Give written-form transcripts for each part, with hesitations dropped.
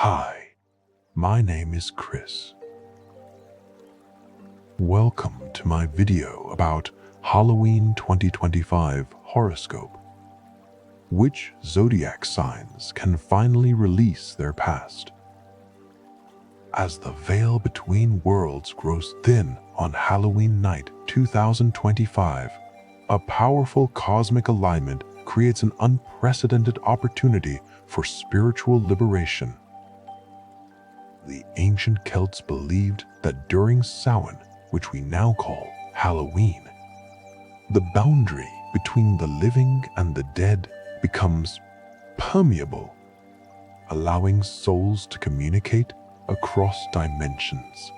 Hi, my name is Chris. Welcome to my video about Halloween 2025 horoscope. Which zodiac signs can finally release their past? As the veil between worlds grows thin on Halloween night 2025, a powerful cosmic alignment creates an unprecedented opportunity for spiritual liberation. The ancient Celts believed that during Samhain, which we now call Halloween, the boundary between the living and the dead becomes permeable, allowing souls to communicate across dimensions.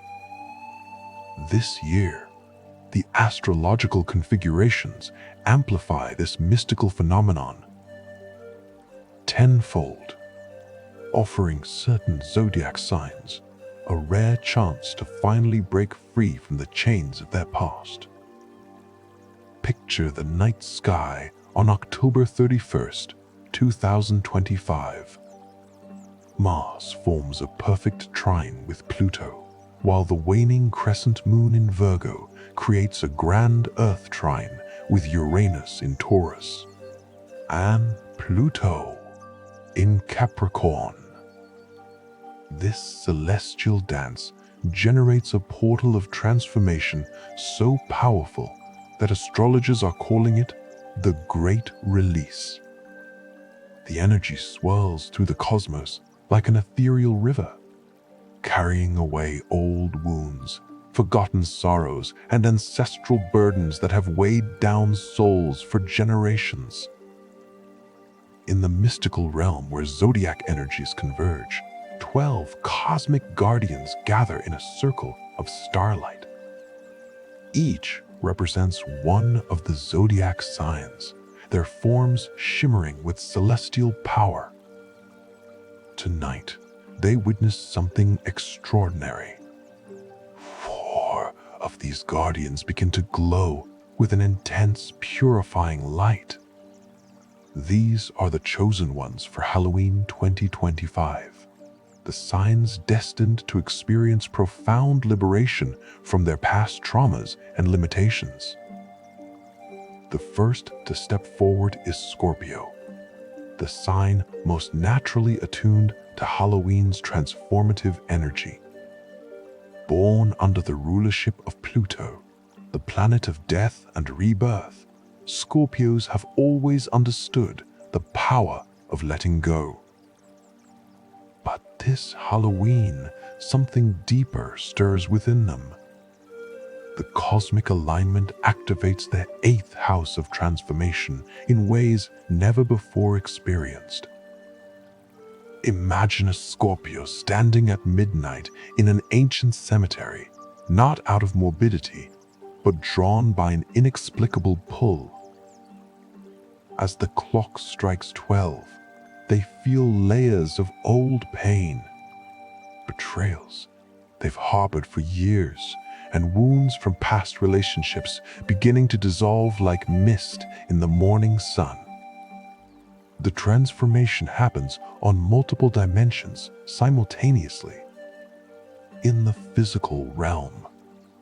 This year, the astrological configurations amplify this mystical phenomenon tenfold, offering certain zodiac signs a rare chance to finally break free from the chains of their past. Picture the night sky on October 31st, 2025. Mars forms a perfect trine with Pluto, while the waning crescent moon in Virgo creates a grand Earth trine with Uranus in Taurus and Pluto in Capricorn. This celestial dance generates a portal of transformation so powerful that astrologers are calling it the Great Release. The energy swirls through the cosmos like an ethereal river, carrying away old wounds, forgotten sorrows, and ancestral burdens that have weighed down souls for generations. In the mystical realm where zodiac energies converge, 12 cosmic guardians gather in a circle of starlight. Each represents one of the zodiac signs, their forms shimmering with celestial power. Tonight, they witness something extraordinary. 4 of these guardians begin to glow with an intense, purifying light. These are the chosen ones for Halloween 2025. The signs destined to experience profound liberation from their past traumas and limitations. The first to step forward is Scorpio, the sign most naturally attuned to Halloween's transformative energy. Born under the rulership of Pluto, the planet of death and rebirth, Scorpios have always understood the power of letting go. But this Halloween, something deeper stirs within them. The cosmic alignment activates their 8th house of transformation in ways never before experienced. Imagine a Scorpio standing at midnight in an ancient cemetery, not out of morbidity, but drawn by an inexplicable pull. As the clock strikes 12, they feel layers of old pain, betrayals they've harbored for years, and wounds from past relationships beginning to dissolve like mist in the morning sun. The transformation happens on multiple dimensions simultaneously. In the physical realm,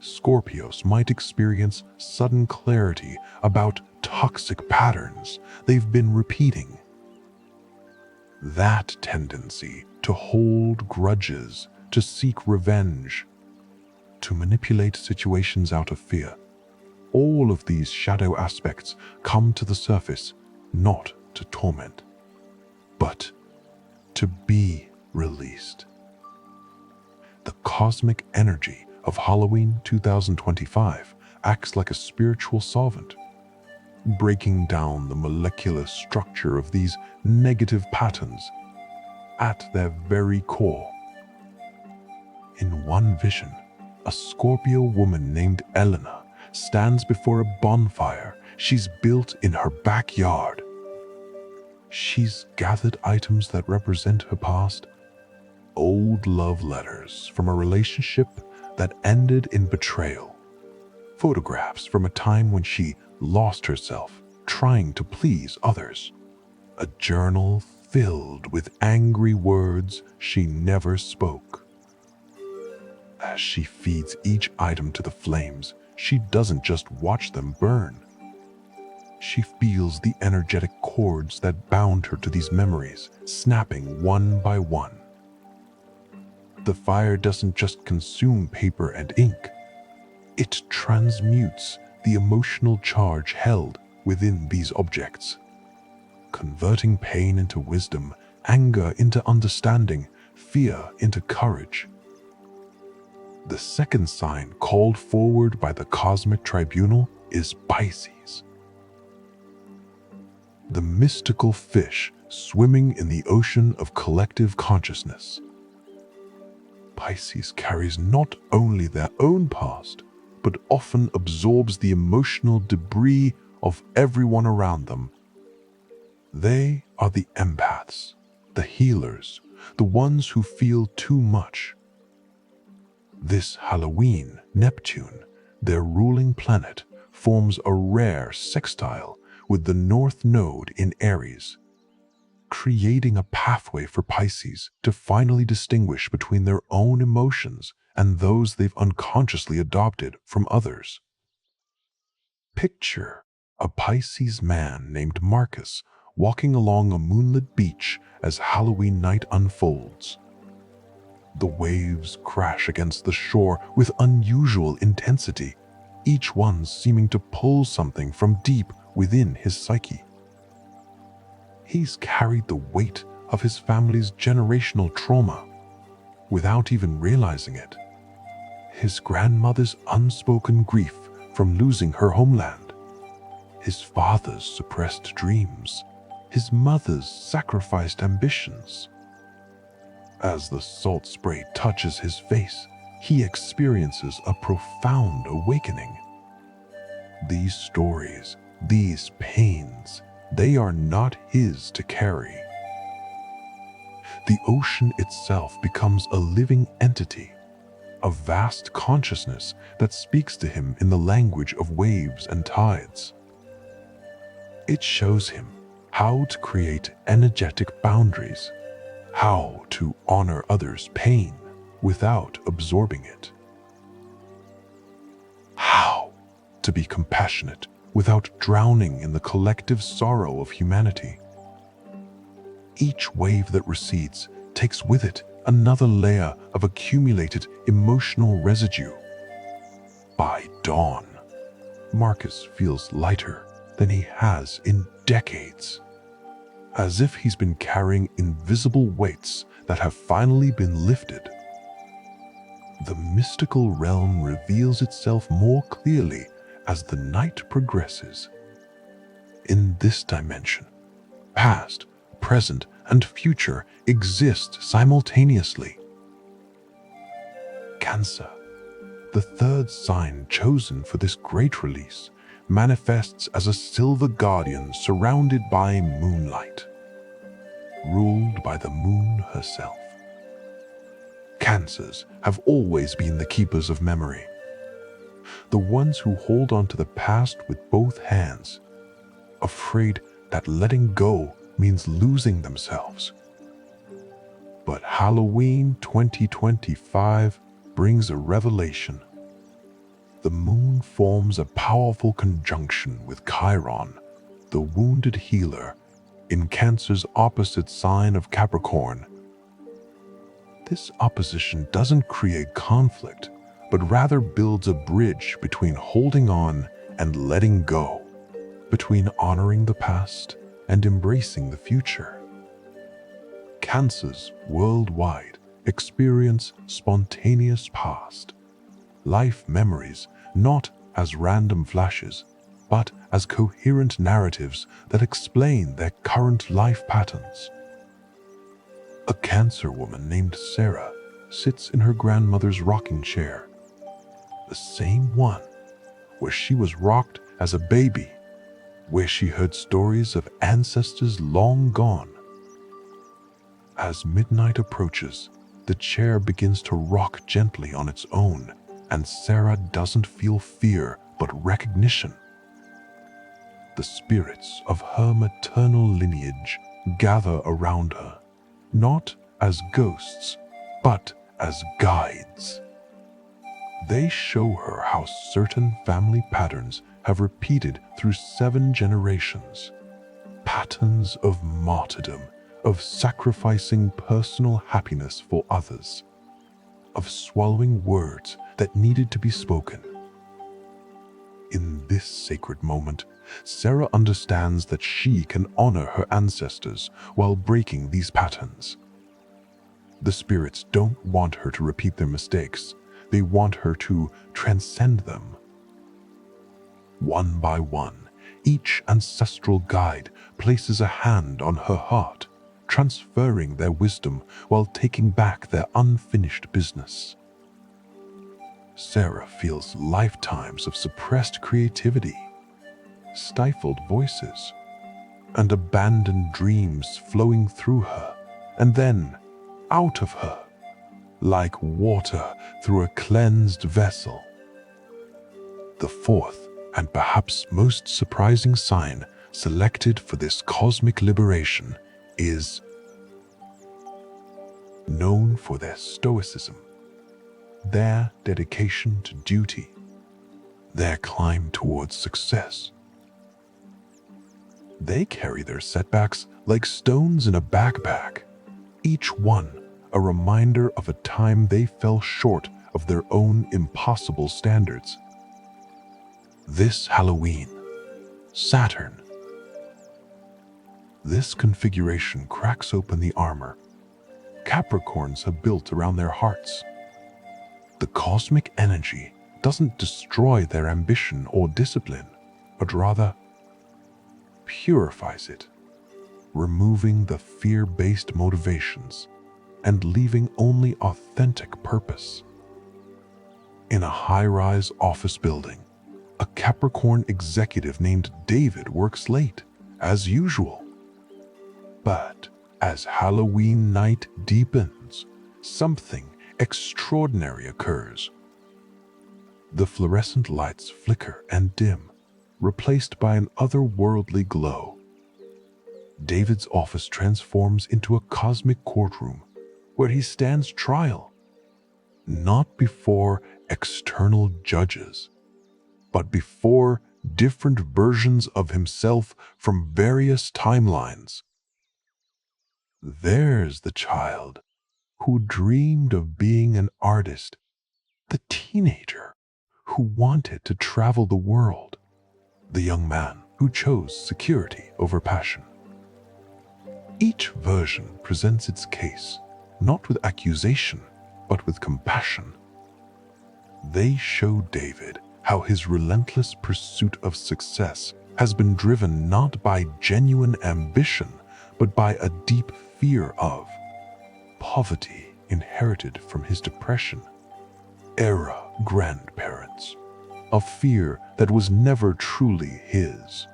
Scorpios might experience sudden clarity about toxic patterns they've been repeating. That tendency to hold grudges, to seek revenge, to manipulate situations out of fear. All of these shadow aspects come to the surface not to torment, but to be released. The cosmic energy of Halloween 2025 acts like a spiritual solvent, breaking down the molecular structure of these negative patterns at their very core. In one vision, a Scorpio woman named Elena stands before a bonfire she's built in her backyard. She's gathered items that represent her past, old love letters from a relationship that ended in betrayal, photographs from a time when she lost herself trying to please others, a journal filled with angry words she never spoke. As she feeds each item to the flames, she doesn't just watch them burn. She feels the energetic cords that bound her to these memories, snapping one by one. The fire doesn't just consume paper and ink. It transmutes the emotional charge held within these objects, converting pain into wisdom, anger into understanding, fear into courage. The second sign called forward by the cosmic tribunal is Pisces, the mystical fish swimming in the ocean of collective consciousness. Pisces carries not only their own past, but often absorbs the emotional debris of everyone around them. They are the empaths, the healers, the ones who feel too much. This Halloween, Neptune, their ruling planet, forms a rare sextile with the North Node in Aries, creating a pathway for Pisces to finally distinguish between their own emotions and those they've unconsciously adopted from others. Picture a Pisces man named Marcus walking along a moonlit beach as Halloween night unfolds. The waves crash against the shore with unusual intensity, each one seeming to pull something from deep within his psyche. He's carried the weight of his family's generational trauma without even realizing it. His grandmother's unspoken grief from losing her homeland, his father's suppressed dreams, his mother's sacrificed ambitions. As the salt spray touches his face, he experiences a profound awakening. These stories, these pains, they are not his to carry. The ocean itself becomes a living entity, a vast consciousness that speaks to him in the language of waves and tides. It shows him how to create energetic boundaries, how to honor others' pain without absorbing it, how to be compassionate without drowning in the collective sorrow of humanity. Each wave that recedes takes with it another layer of accumulated emotional residue. By dawn, Marcus feels lighter than he has in decades, as if he's been carrying invisible weights that have finally been lifted. The mystical realm reveals itself more clearly as the night progresses. In this dimension, past, present, and future exist simultaneously. Cancer, the third sign chosen for this great release, manifests as a silver guardian surrounded by moonlight, ruled by the moon herself. Cancers have always been the keepers of memory, the ones who hold on to the past with both hands, afraid that letting go means losing themselves. But Halloween 2025 brings a revelation. The moon forms a powerful conjunction with Chiron, the wounded healer, in Cancer's opposite sign of Capricorn. This opposition doesn't create conflict, but rather builds a bridge between holding on and letting go, between honoring the past and embracing the future. Cancers worldwide experience spontaneous past, life memories not as random flashes, but as coherent narratives that explain their current life patterns. A Cancer woman named Sarah sits in her grandmother's rocking chair, the same one where she was rocked as a baby, where she heard stories of ancestors long gone. As midnight approaches, the chair begins to rock gently on its own, and Sarah doesn't feel fear but recognition. The spirits of her maternal lineage gather around her, not as ghosts, but as guides. They show her how certain family patterns have repeated through 7 generations. Patterns of martyrdom, of sacrificing personal happiness for others, of swallowing words that needed to be spoken. In this sacred moment, Sarah understands that she can honor her ancestors while breaking these patterns. The spirits don't want her to repeat their mistakes. They want her to transcend them. One by one, each ancestral guide places a hand on her heart, transferring their wisdom while taking back their unfinished business. Sarah feels lifetimes of suppressed creativity, stifled voices, and abandoned dreams flowing through her, and then out of her, like water through a cleansed vessel. The fourth, and perhaps most surprising sign selected for this cosmic liberation is known for their stoicism, their dedication to duty, their climb towards success. They carry their setbacks like stones in a backpack, each one a reminder of a time they fell short of their own impossible standards. This Halloween, Saturn. This configuration cracks open the armor Capricorns have built around their hearts. The cosmic energy doesn't destroy their ambition or discipline, but rather purifies it, removing the fear-based motivations and leaving only authentic purpose. In a high-rise office building, a Capricorn executive named David works late, as usual. But as Halloween night deepens, something extraordinary occurs. The fluorescent lights flicker and dim, replaced by an otherworldly glow. David's office transforms into a cosmic courtroom where he stands trial, not before external judges, but before different versions of himself from various timelines. There's the child who dreamed of being an artist, the teenager who wanted to travel the world, the young man who chose security over passion. Each version presents its case, not with accusation, but with compassion. They show David how his relentless pursuit of success has been driven not by genuine ambition, but by a deep fear of poverty inherited from his depression-era grandparents, a fear that was never truly his.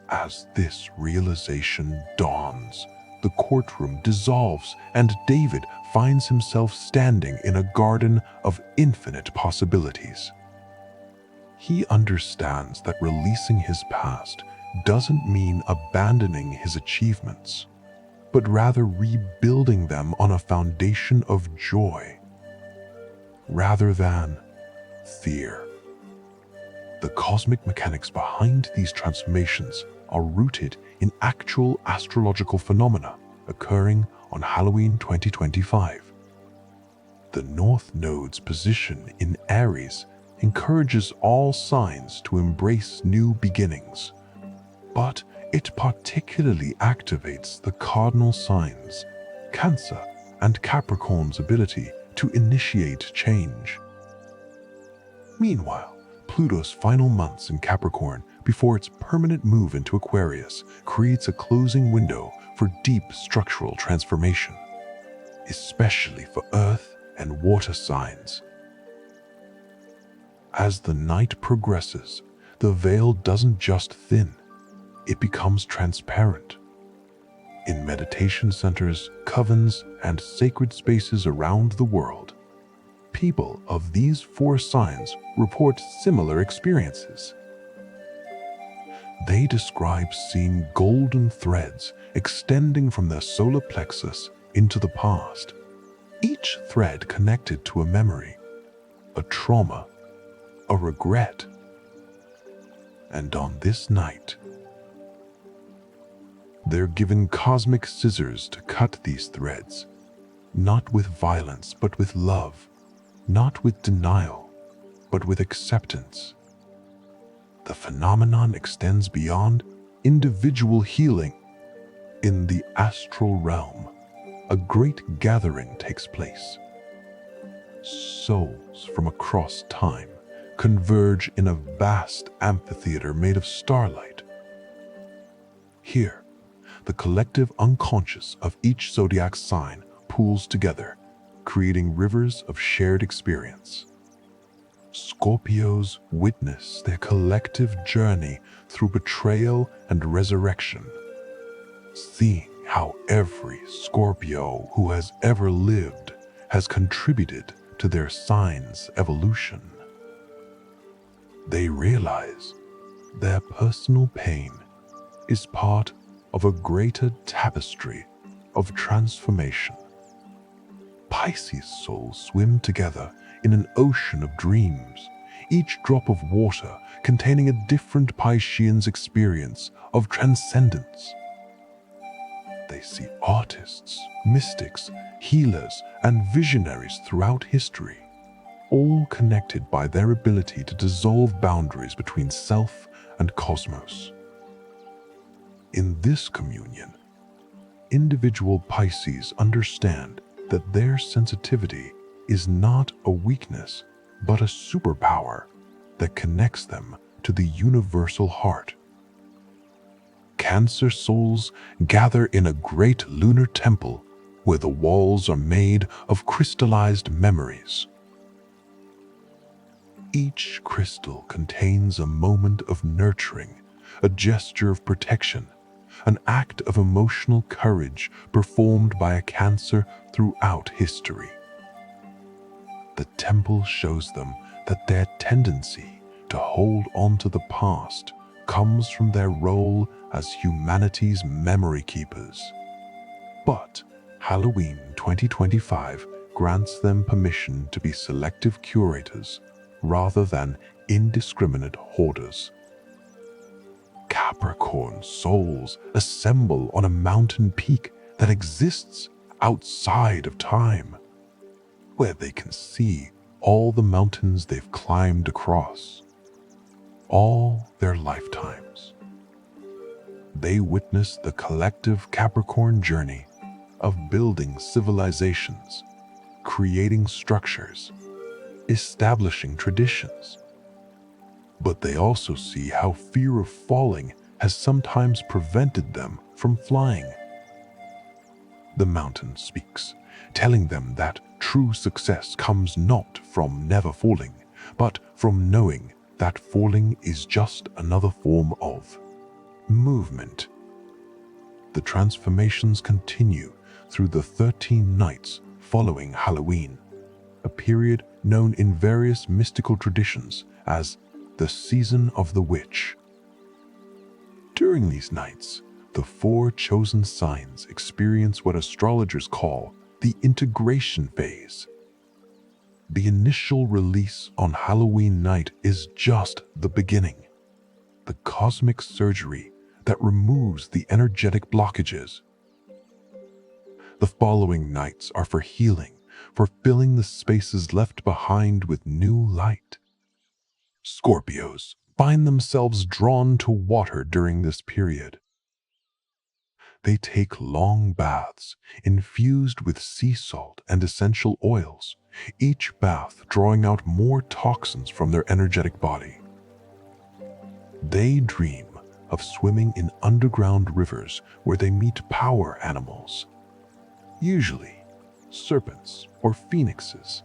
As this realization dawns, the courtroom dissolves and David finds himself standing in a garden of infinite possibilities. He understands that releasing his past doesn't mean abandoning his achievements, but rather rebuilding them on a foundation of joy, rather than fear. The cosmic mechanics behind these transformations are rooted in actual astrological phenomena occurring on Halloween 2025. The North Node's position in Aries encourages all signs to embrace new beginnings, but it particularly activates the cardinal signs, Cancer and Capricorn's ability to initiate change. Meanwhile, Pluto's final months in Capricorn before its permanent move into Aquarius creates a closing window for deep structural transformation, especially for earth and water signs. As the night progresses, the veil doesn't just thin, it becomes transparent. In meditation centers, covens, and sacred spaces around the world, people of these 4 signs report similar experiences. They describe seeing golden threads extending from their solar plexus into the past, each thread connected to a memory, a trauma, a regret. And on this night, they're given cosmic scissors to cut these threads, not with violence but with love, not with denial but with acceptance. The phenomenon extends beyond individual healing. In the astral realm, a great gathering takes place. Souls from across time converge in a vast amphitheater made of starlight. Here, the collective unconscious of each zodiac sign pools together, creating rivers of shared experience. Scorpios witness their collective journey through betrayal and resurrection, seeing how every Scorpio who has ever lived has contributed to their sign's evolution. They realize their personal pain is part of a greater tapestry of transformation. Pisces souls swim together in an ocean of dreams, each drop of water containing a different Piscean's experience of transcendence. They see artists, mystics, healers, and visionaries throughout history, all connected by their ability to dissolve boundaries between self and cosmos. In this communion, individual Pisces understand that their sensitivity is not a weakness, but a superpower that connects them to the universal heart. Cancer souls gather in a great lunar temple where the walls are made of crystallized memories. Each crystal contains a moment of nurturing, a gesture of protection, an act of emotional courage performed by a Cancer throughout history. The temple shows them that their tendency to hold on to the past comes from their role as humanity's memory keepers. But Halloween 2025 grants them permission to be selective curators rather than indiscriminate hoarders. Capricorn souls assemble on a mountain peak that exists outside of time, where they can see all the mountains they've climbed across, all their lifetimes. They witness the collective Capricorn journey of building civilizations, creating structures, establishing traditions. But they also see how fear of falling has sometimes prevented them from flying. The mountain speaks, telling them that true success comes not from never falling, but from knowing that falling is just another form of movement. The transformations continue through the 13 nights following Halloween, a period known in various mystical traditions as the Season of the Witch. During these nights, the 4 chosen signs experience what astrologers call the integration phase. The initial release on Halloween night is just the beginning, the cosmic surgery that removes the energetic blockages. The following nights are for healing, for filling the spaces left behind with new light. Scorpios find themselves drawn to water during this period. They take long baths infused with sea salt and essential oils, each bath drawing out more toxins from their energetic body. They dream of swimming in underground rivers where they meet power animals, usually serpents or phoenixes,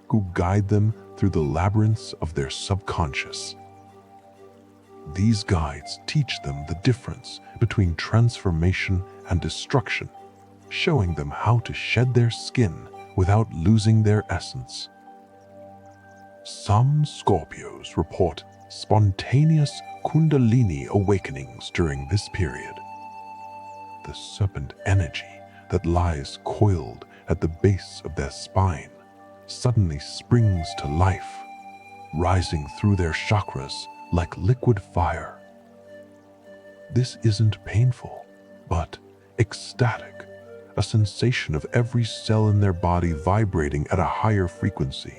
who guide them through the labyrinths of their subconscious. These guides teach them the difference between transformation and destruction, showing them how to shed their skin without losing their essence. Some Scorpios report spontaneous kundalini awakenings during this period. The serpent energy that lies coiled at the base of their spine suddenly springs to life, rising through their chakras like liquid fire. This isn't painful, but ecstatic, a sensation of every cell in their body vibrating at a higher frequency.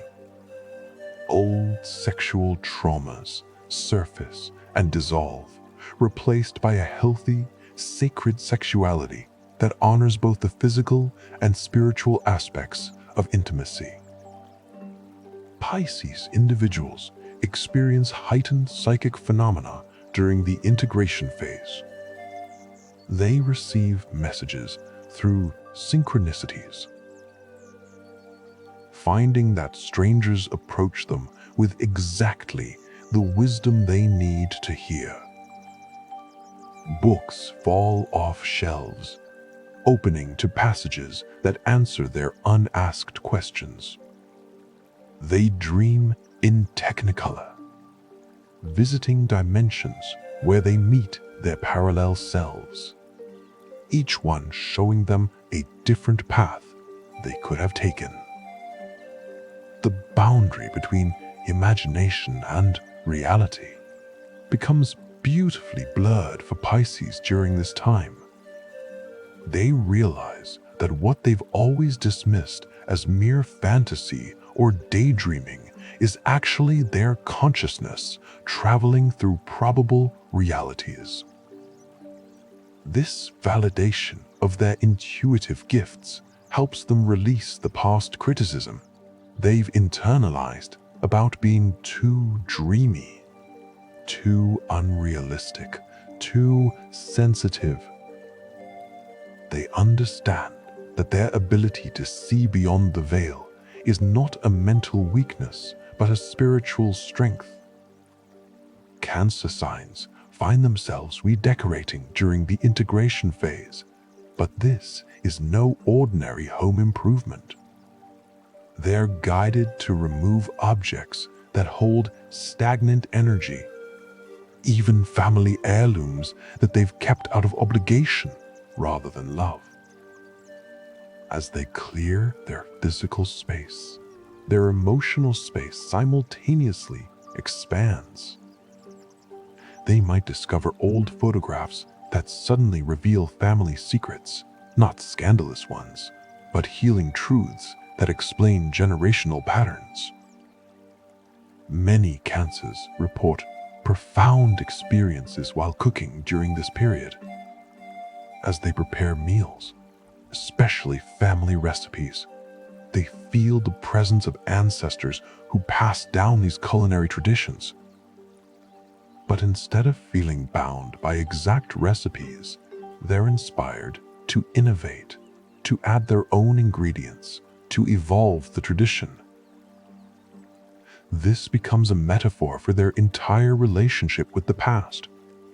Old sexual traumas surface and dissolve, replaced by a healthy, sacred sexuality that honors both the physical and spiritual aspects of intimacy. Pisces individuals experience heightened psychic phenomena during the integration phase. They receive messages through synchronicities, finding that strangers approach them with exactly the wisdom they need to hear. Books fall off shelves, opening to passages that answer their unasked questions. They dream in technicolor, visiting dimensions where they meet their parallel selves, each one showing them a different path they could have taken. The boundary between imagination and reality becomes beautifully blurred for Pisces during this time. They realize that what they've always dismissed as mere fantasy or daydreaming is actually their consciousness traveling through probable realities. This validation of their intuitive gifts helps them release the past criticism they've internalized about being too dreamy, too unrealistic, too sensitive. They understand that their ability to see beyond the veil is not a mental weakness, but a spiritual strength. Cancer signs find themselves redecorating during the integration phase, but this is no ordinary home improvement. They're guided to remove objects that hold stagnant energy, even family heirlooms that they've kept out of obligation rather than love. As they clear their physical space, their emotional space simultaneously expands. They might discover old photographs that suddenly reveal family secrets, not scandalous ones, but healing truths that explain generational patterns. Many Cancers report profound experiences while cooking during this period. As they prepare meals, especially family recipes, they feel the presence of ancestors who passed down these culinary traditions. But instead of feeling bound by exact recipes, they're inspired to innovate, to add their own ingredients, to evolve the tradition. This becomes a metaphor for their entire relationship with the past,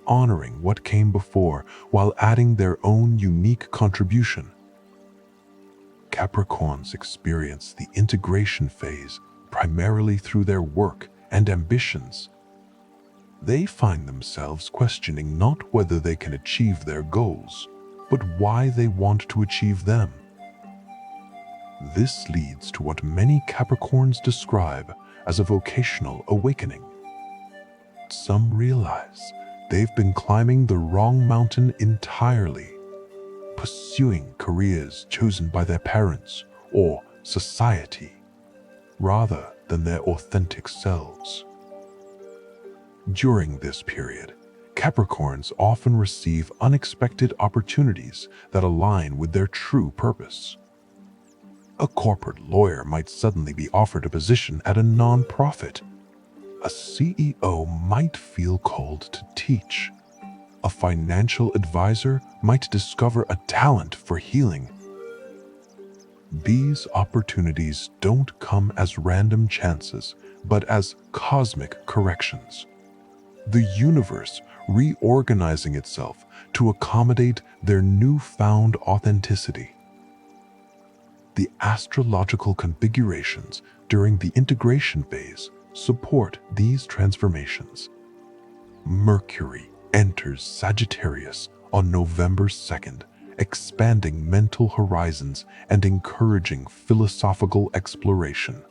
honoring what came before while adding their own unique contribution. Capricorns experience the integration phase primarily through their work and ambitions. They find themselves questioning not whether they can achieve their goals, but why they want to achieve them. This leads to what many Capricorns describe as a vocational awakening. Some realize they've been climbing the wrong mountain entirely, pursuing careers chosen by their parents or society, rather than their authentic selves. During this period, Capricorns often receive unexpected opportunities that align with their true purpose. A corporate lawyer might suddenly be offered a position at a non-profit. A CEO might feel called to teach. A financial advisor might discover a talent for healing. These opportunities don't come as random chances, but as cosmic corrections. The universe reorganizing itself to accommodate their newfound authenticity. The astrological configurations during the integration phase support these transformations. Mercury enters Sagittarius on November 2nd, expanding mental horizons and encouraging philosophical exploration.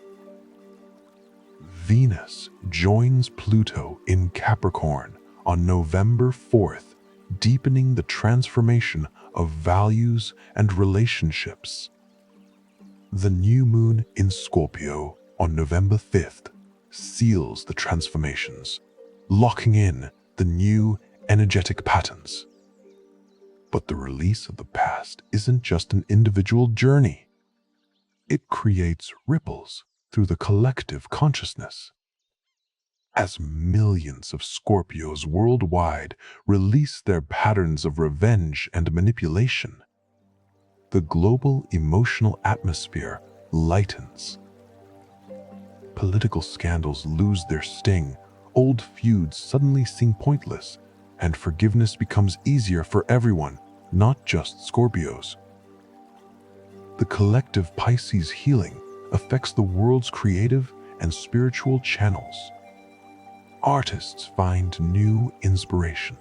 Venus joins Pluto in Capricorn on November 4th, deepening the transformation of values and relationships. The new moon in Scorpio on November 5th seals the transformations, locking in the new energetic patterns. But the release of the past isn't just an individual journey. It creates ripples through the collective consciousness. As millions of Scorpios worldwide release their patterns of revenge and manipulation, the global emotional atmosphere lightens. Political scandals lose their sting, old feuds suddenly seem pointless, and forgiveness becomes easier for everyone, not just Scorpios. The collective Pisces healing affects the world's creative and spiritual channels. Artists find new inspiration.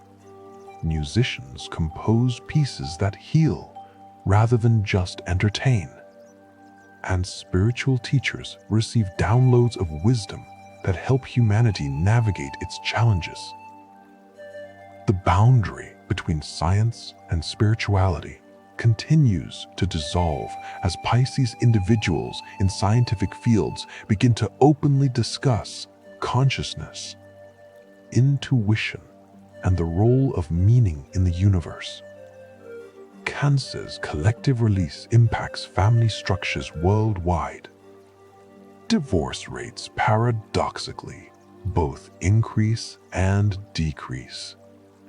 Musicians compose pieces that heal rather than just entertain. And spiritual teachers receive downloads of wisdom that help humanity navigate its challenges. The boundary between science and spirituality continues to dissolve as Pisces individuals in scientific fields begin to openly discuss consciousness, intuition, and the role of meaning in the universe. Cancer's collective release impacts family structures worldwide. Divorce rates paradoxically both increase and decrease,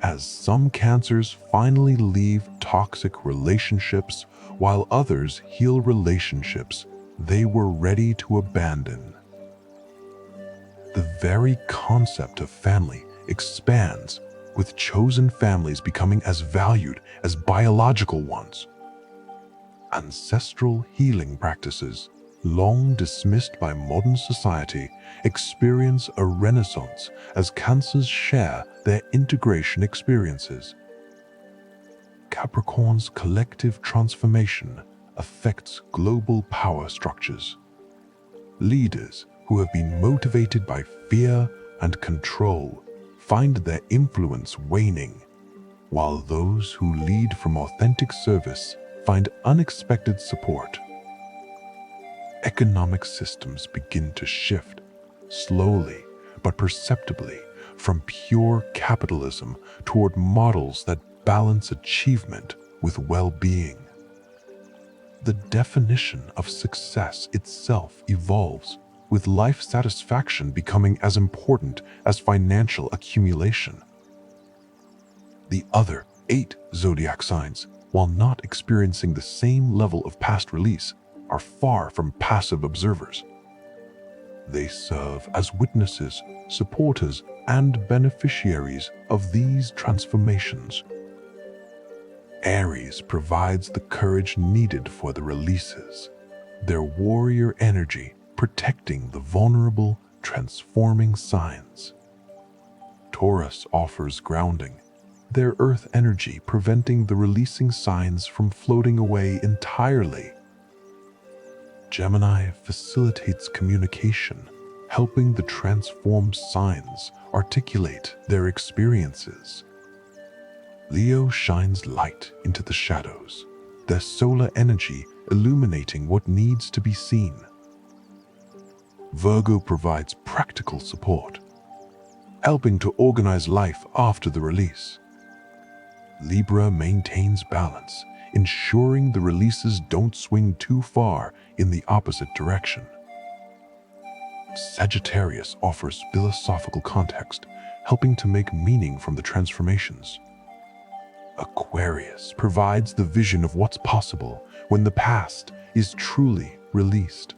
as some Cancers finally leave toxic relationships while others heal relationships they were ready to abandon. The very concept of family expands, with chosen families becoming as valued as biological ones. Ancestral healing practices, long dismissed by modern society, experience a renaissance as Cancers share their integration experiences. Capricorn's collective transformation affects global power structures. Leaders who have been motivated by fear and control find their influence waning, while those who lead from authentic service find unexpected support. Economic systems begin to shift, slowly but perceptibly, from pure capitalism toward models that balance achievement with well-being. The definition of success itself evolves, with life satisfaction becoming as important as financial accumulation. The other 8 zodiac signs, while not experiencing the same level of past release, are far from passive observers. They serve as witnesses, supporters, and beneficiaries of these transformations. Aries provides the courage needed for the releases, their warrior energy protecting the vulnerable, transforming signs. Taurus offers grounding, their earth energy preventing the releasing signs from floating away entirely. Gemini facilitates communication, helping the transformed signs articulate their experiences. Leo shines light into the shadows, their solar energy illuminating what needs to be seen. Virgo provides practical support, helping to organize life after the release. Libra maintains balance, ensuring the releases don't swing too far in the opposite direction. Sagittarius offers philosophical context, helping to make meaning from the transformations. Aquarius provides the vision of what's possible when the past is truly released.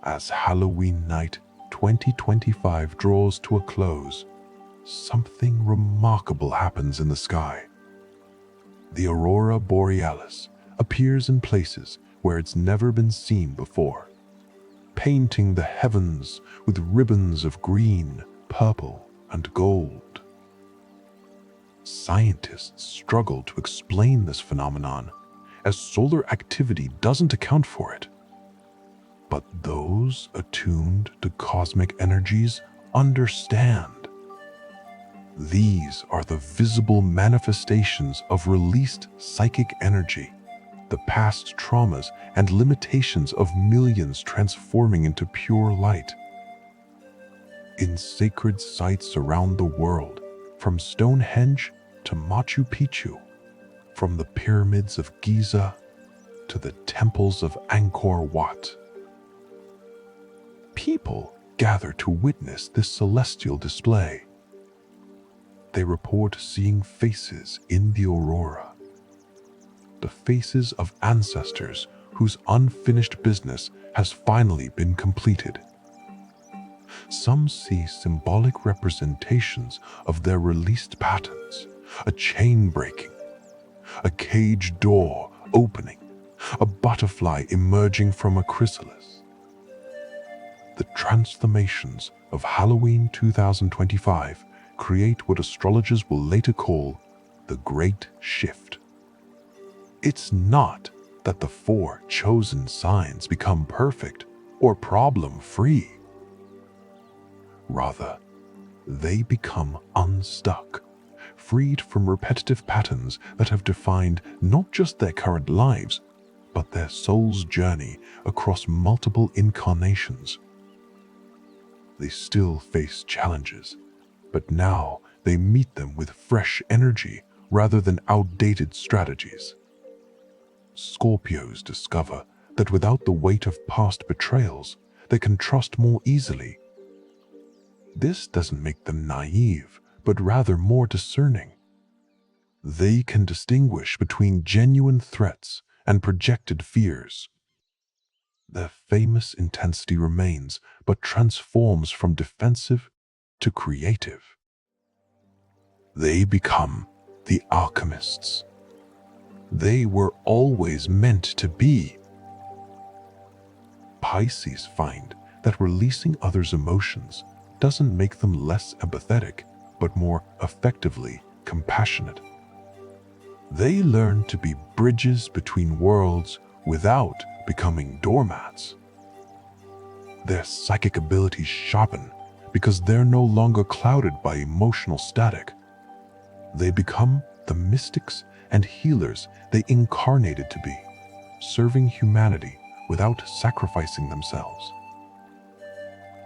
As Halloween night 2025 draws to a close, something remarkable happens in the sky. The aurora borealis appears in places where it's never been seen before. painting the heavens with ribbons of green, purple, and gold. Scientists struggle to explain this phenomenon, as solar activity doesn't account for it. But those attuned to cosmic energies understand. These are the visible manifestations of released psychic energy, the past traumas and limitations of millions transforming into pure light. In sacred sites around the world, from Stonehenge to Machu Picchu, from the pyramids of Giza to the temples of Angkor Wat, people gather to witness this celestial display. They report seeing faces in the aurora, the faces of ancestors whose unfinished business has finally been completed. Some see symbolic representations of their released patterns, a chain breaking, a cage door opening, a butterfly emerging from a chrysalis. The transformations of Halloween 2025 create what astrologers will later call the Great Shift. It's not that the 4 chosen signs become perfect or problem-free. Rather, they become unstuck, freed from repetitive patterns that have defined not just their current lives, but their soul's journey across multiple incarnations. They still face challenges, but now they meet them with fresh energy rather than outdated strategies. Scorpios discover that without the weight of past betrayals, they can trust more easily. This doesn't make them naive, but rather more discerning. They can distinguish between genuine threats and projected fears. Their famous intensity remains, but transforms from defensive to creative. They become the alchemists. They were always meant to be. Pisces find that releasing others' emotions doesn't make them less empathetic, but more effectively compassionate. They learn to be bridges between worlds without becoming doormats. Their psychic abilities sharpen because they're no longer clouded by emotional static. They become the mystics and healers they incarnated to be, serving humanity without sacrificing themselves.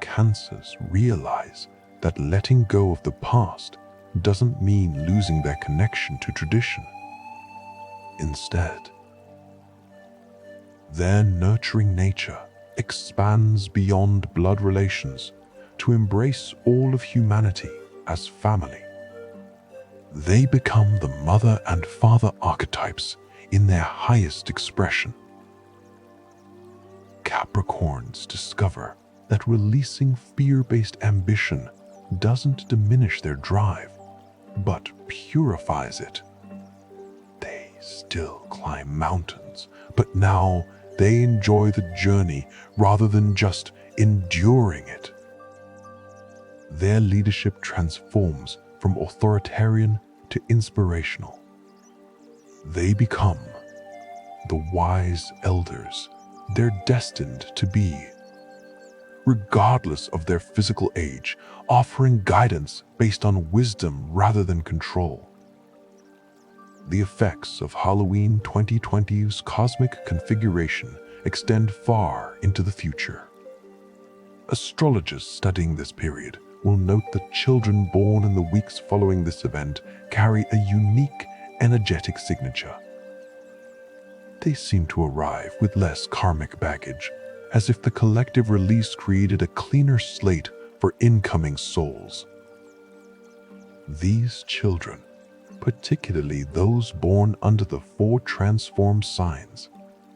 Cancers realize that letting go of the past doesn't mean losing their connection to tradition. Instead, their nurturing nature expands beyond blood relations to embrace all of humanity as family. They become the mother and father archetypes in their highest expression. Capricorns discover that releasing fear-based ambition doesn't diminish their drive, but purifies it. They still climb mountains, but now they enjoy the journey rather than just enduring it. Their leadership transforms from authoritarian to inspirational. They become the wise elders they're destined to be, regardless of their physical age, offering guidance based on wisdom rather than control. The effects of Halloween 2020's cosmic configuration extend far into the future. Astrologers studying this period will note that children born in the weeks following this event carry a unique energetic signature. They seem to arrive with less karmic baggage, as if the collective release created a cleaner slate for incoming souls. These children, particularly those born under the 4 transformed signs,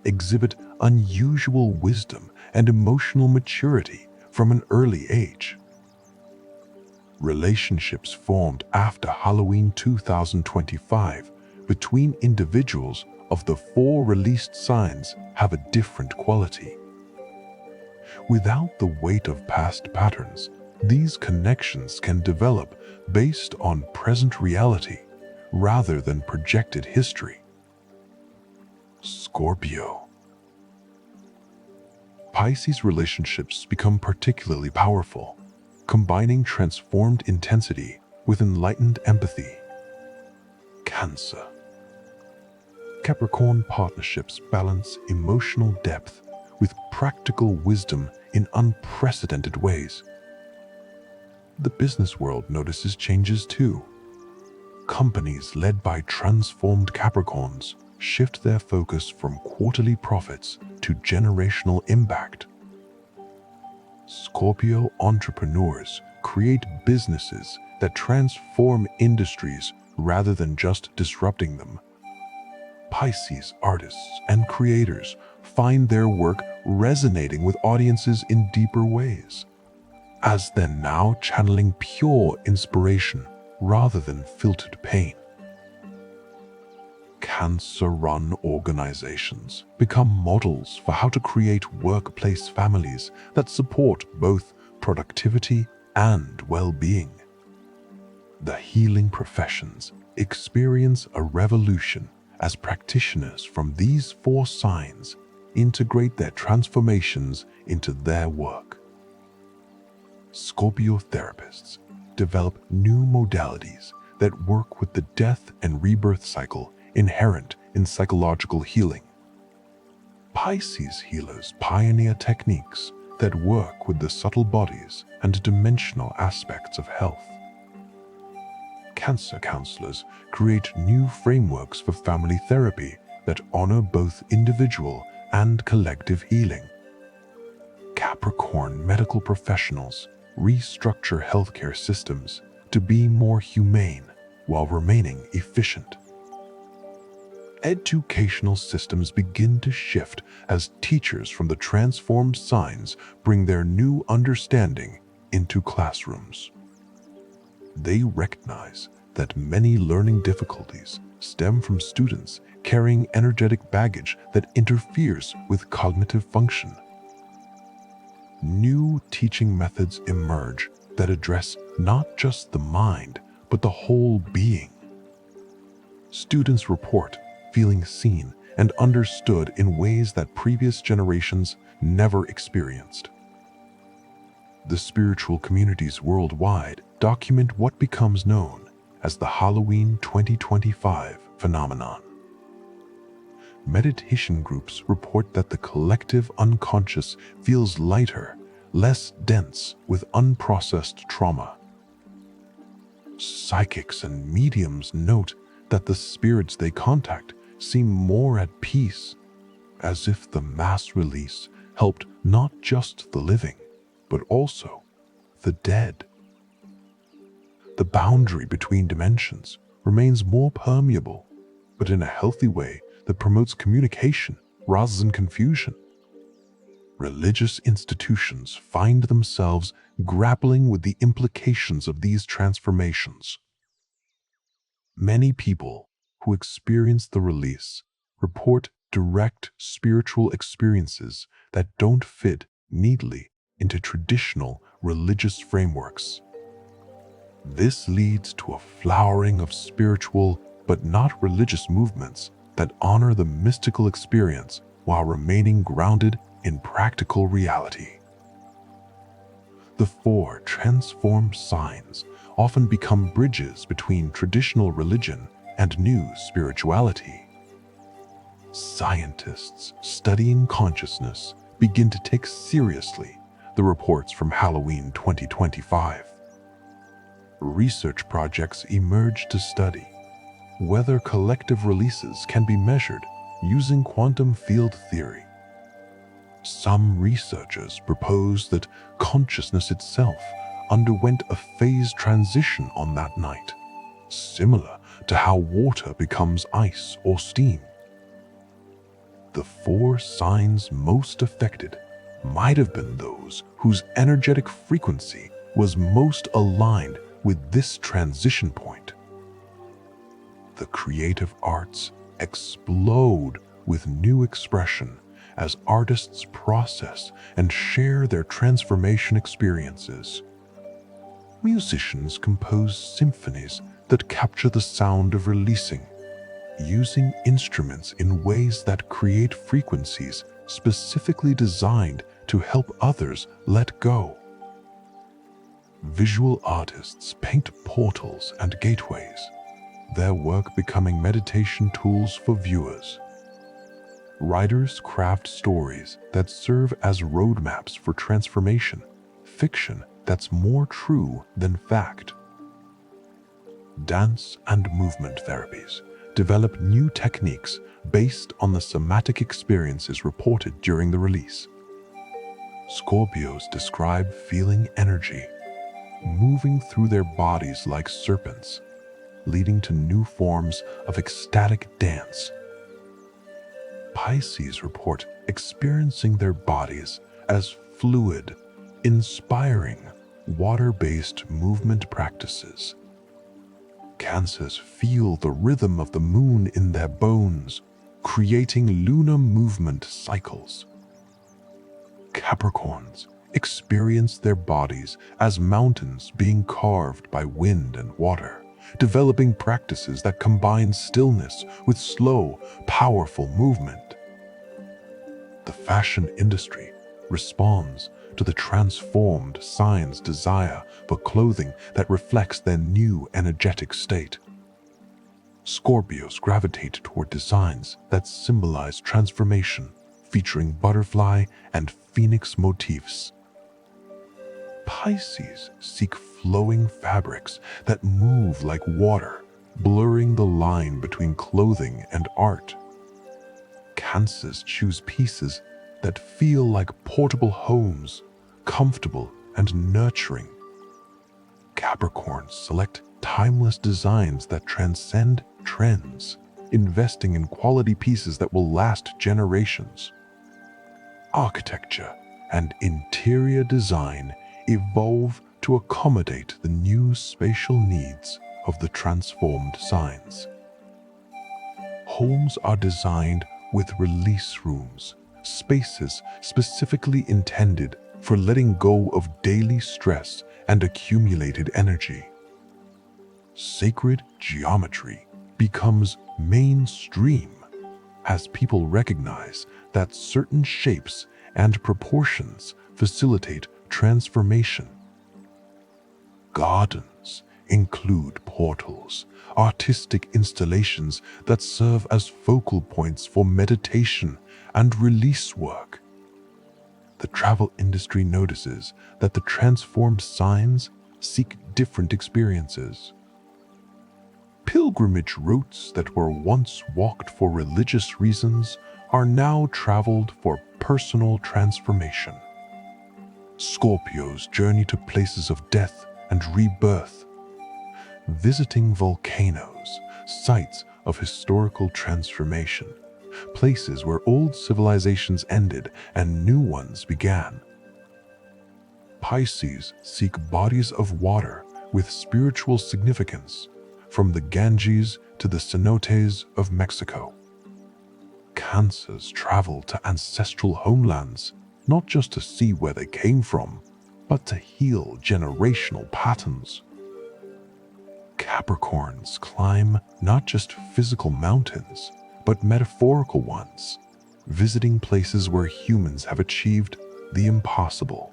exhibit unusual wisdom and emotional maturity from an early age. Relationships formed after Halloween 2025 between individuals of the 4 released signs have a different quality. Without the weight of past patterns, these connections can develop based on present reality rather than projected history. Scorpio. Pisces relationships become particularly powerful, combining transformed intensity with enlightened empathy. Cancer. Capricorn partnerships balance emotional depth with practical wisdom in unprecedented ways. The business world notices changes too. Companies led by transformed Capricorns shift their focus from quarterly profits to generational impact. Scorpio entrepreneurs create businesses that transform industries rather than just disrupting them. Pisces artists and creators find their work resonating with audiences in deeper ways, as they're now channeling pure inspiration rather than filtered pain. Cancer-run organizations become models for how to create workplace families that support both productivity and well-being. The healing professions experience a revolution as practitioners from these four signs integrate their transformations into their work. Scorpio therapists develop new modalities that work with the death and rebirth cycle inherent in psychological healing. Pisces healers pioneer techniques that work with the subtle bodies and dimensional aspects of health. Cancer counselors create new frameworks for family therapy that honor both individual and collective healing. Capricorn medical professionals restructure healthcare systems to be more humane while remaining efficient. Educational systems begin to shift as teachers from the transformed signs bring their new understanding into classrooms. They recognize that many learning difficulties stem from students carrying energetic baggage that interferes with cognitive function. New teaching methods emerge that address not just the mind, but the whole being. Students report feeling seen and understood in ways that previous generations never experienced. The spiritual communities worldwide document what becomes known as the Halloween 2025 phenomenon. Meditation groups report that the collective unconscious feels lighter, less dense with unprocessed trauma. Psychics and mediums note that the spirits they contact seem more at peace, as if the mass release helped not just the living, but also the dead. The boundary between dimensions remains more permeable, but in a healthy way that promotes communication rather than confusion. Religious institutions find themselves grappling with the implications of these transformations. Many people who experience the release report direct spiritual experiences that don't fit neatly into traditional religious frameworks. This leads to a flowering of spiritual but not religious movements that honor the mystical experience while remaining grounded in practical reality. The four transformed signs often become bridges between traditional religion and new spirituality. Scientists studying consciousness begin to take seriously the reports from Halloween 2025. Research projects emerge to study whether collective releases can be measured using quantum field theory. Some researchers propose that consciousness itself underwent a phase transition on that night, similar to how water becomes ice or steam. The four signs most affected might have been those whose energetic frequency was most aligned with this transition point. The creative arts explode with new expression as artists process and share their transformation experiences. Musicians compose symphonies that capture the sound of releasing, using instruments in ways that create frequencies specifically designed to help others let go. Visual artists paint portals and gateways, their work becoming meditation tools for viewers. Writers craft stories that serve as roadmaps for transformation, fiction that's more true than fact. Dance and movement therapies develop new techniques based on the somatic experiences reported during the release. Scorpios describe feeling energy moving through their bodies like serpents, leading to new forms of ecstatic dance. Pisces report experiencing their bodies as fluid, inspiring, water-based movement practices. Cancers feel the rhythm of the moon in their bones, creating lunar movement cycles. Capricorns experience their bodies as mountains being carved by wind and water, developing practices that combine stillness with slow, powerful movement. The fashion industry responds to the transformed sign's desire for clothing that reflects their new energetic state. Scorpios gravitate toward designs that symbolize transformation, featuring butterfly and phoenix motifs. Pisces seek flowing fabrics that move like water, blurring the line between clothing and art. Cancers choose pieces that feel like portable homes, comfortable and nurturing. Capricorns select timeless designs that transcend trends, investing in quality pieces that will last generations. Architecture and interior design evolve to accommodate the new spatial needs of the transformed signs. Homes are designed with release rooms, spaces specifically intended for letting go of daily stress and accumulated energy. Sacred geometry becomes mainstream as people recognize that certain shapes and proportions facilitate transformation. Gardens include portals, artistic installations that serve as focal points for meditation and release work. The travel industry notices that the transformed signs seek different experiences. Pilgrimage routes that were once walked for religious reasons are now traveled for personal transformation. Scorpios journey to places of death and rebirth, visiting volcanoes, sites of historical transformation, places where old civilizations ended and new ones began. Pisces seek bodies of water with spiritual significance, from the Ganges to the cenotes of Mexico. Cancers travel to ancestral homelands, not just to see where they came from, but to heal generational patterns. Capricorns climb not just physical mountains, but metaphorical ones, visiting places where humans have achieved the impossible.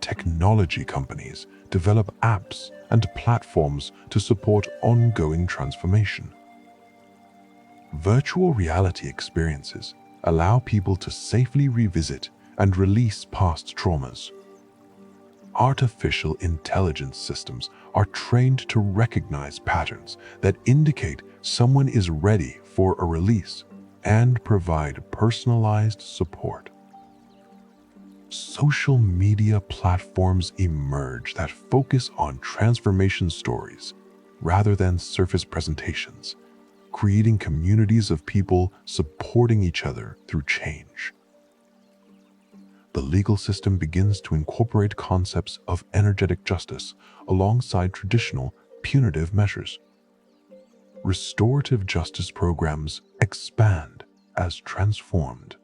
Technology companies develop apps and platforms to support ongoing transformation. Virtual reality experiences allow people to safely revisit and release past traumas. Artificial intelligence systems are trained to recognize patterns that indicate someone is ready for a release and provide personalized support. Social media platforms emerge that focus on transformation stories rather than surface presentations, creating communities of people supporting each other through change. The legal system begins to incorporate concepts of energetic justice alongside traditional punitive measures. Restorative justice programs expand as transformed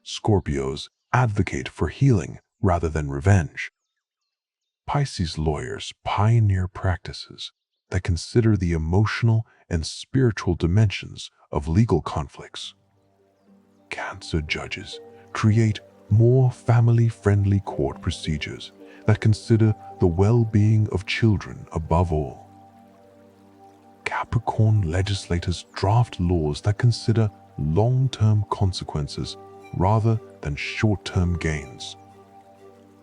Scorpios advocate for healing rather than revenge. Pisces lawyers pioneer practices that consider the emotional and spiritual dimensions of legal conflicts. Cancer judges create more family-friendly court procedures that consider the well-being of children above all. Capricorn legislators draft laws that consider long-term consequences rather than short-term gains.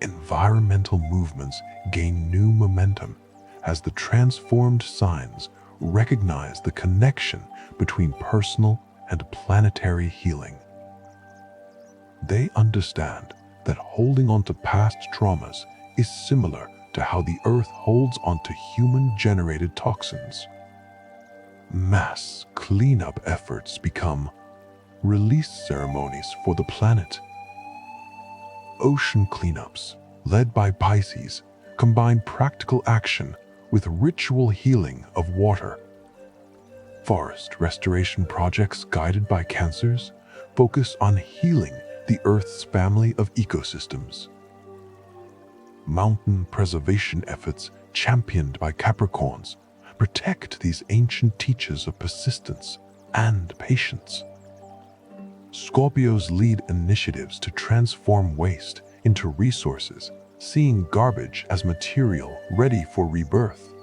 Environmental movements gain new momentum as the transformed signs recognize the connection between personal and planetary healing. They understand that holding on to past traumas is similar to how the Earth holds onto human-generated toxins. Mass cleanup efforts become release ceremonies for the planet. Ocean cleanups, led by Pisces, combine practical action with ritual healing of water. Forest restoration projects guided by Cancers focus on healing the Earth's family of ecosystems. Mountain preservation efforts championed by Capricorns protect these ancient teachers of persistence and patience. Scorpios lead initiatives to transform waste into resources, seeing garbage as material ready for rebirth.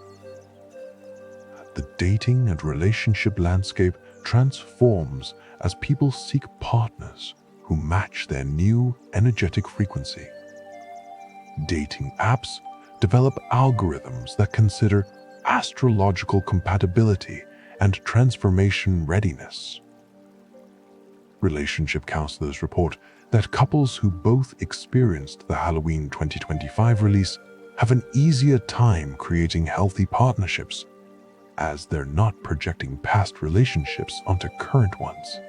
The dating and relationship landscape transforms as people seek partners who match their new energetic frequency. Dating apps develop algorithms that consider astrological compatibility and transformation readiness. Relationship counselors report that couples who both experienced the Halloween 2025 release have an easier time creating healthy partnerships, as they're not projecting past relationships onto current ones.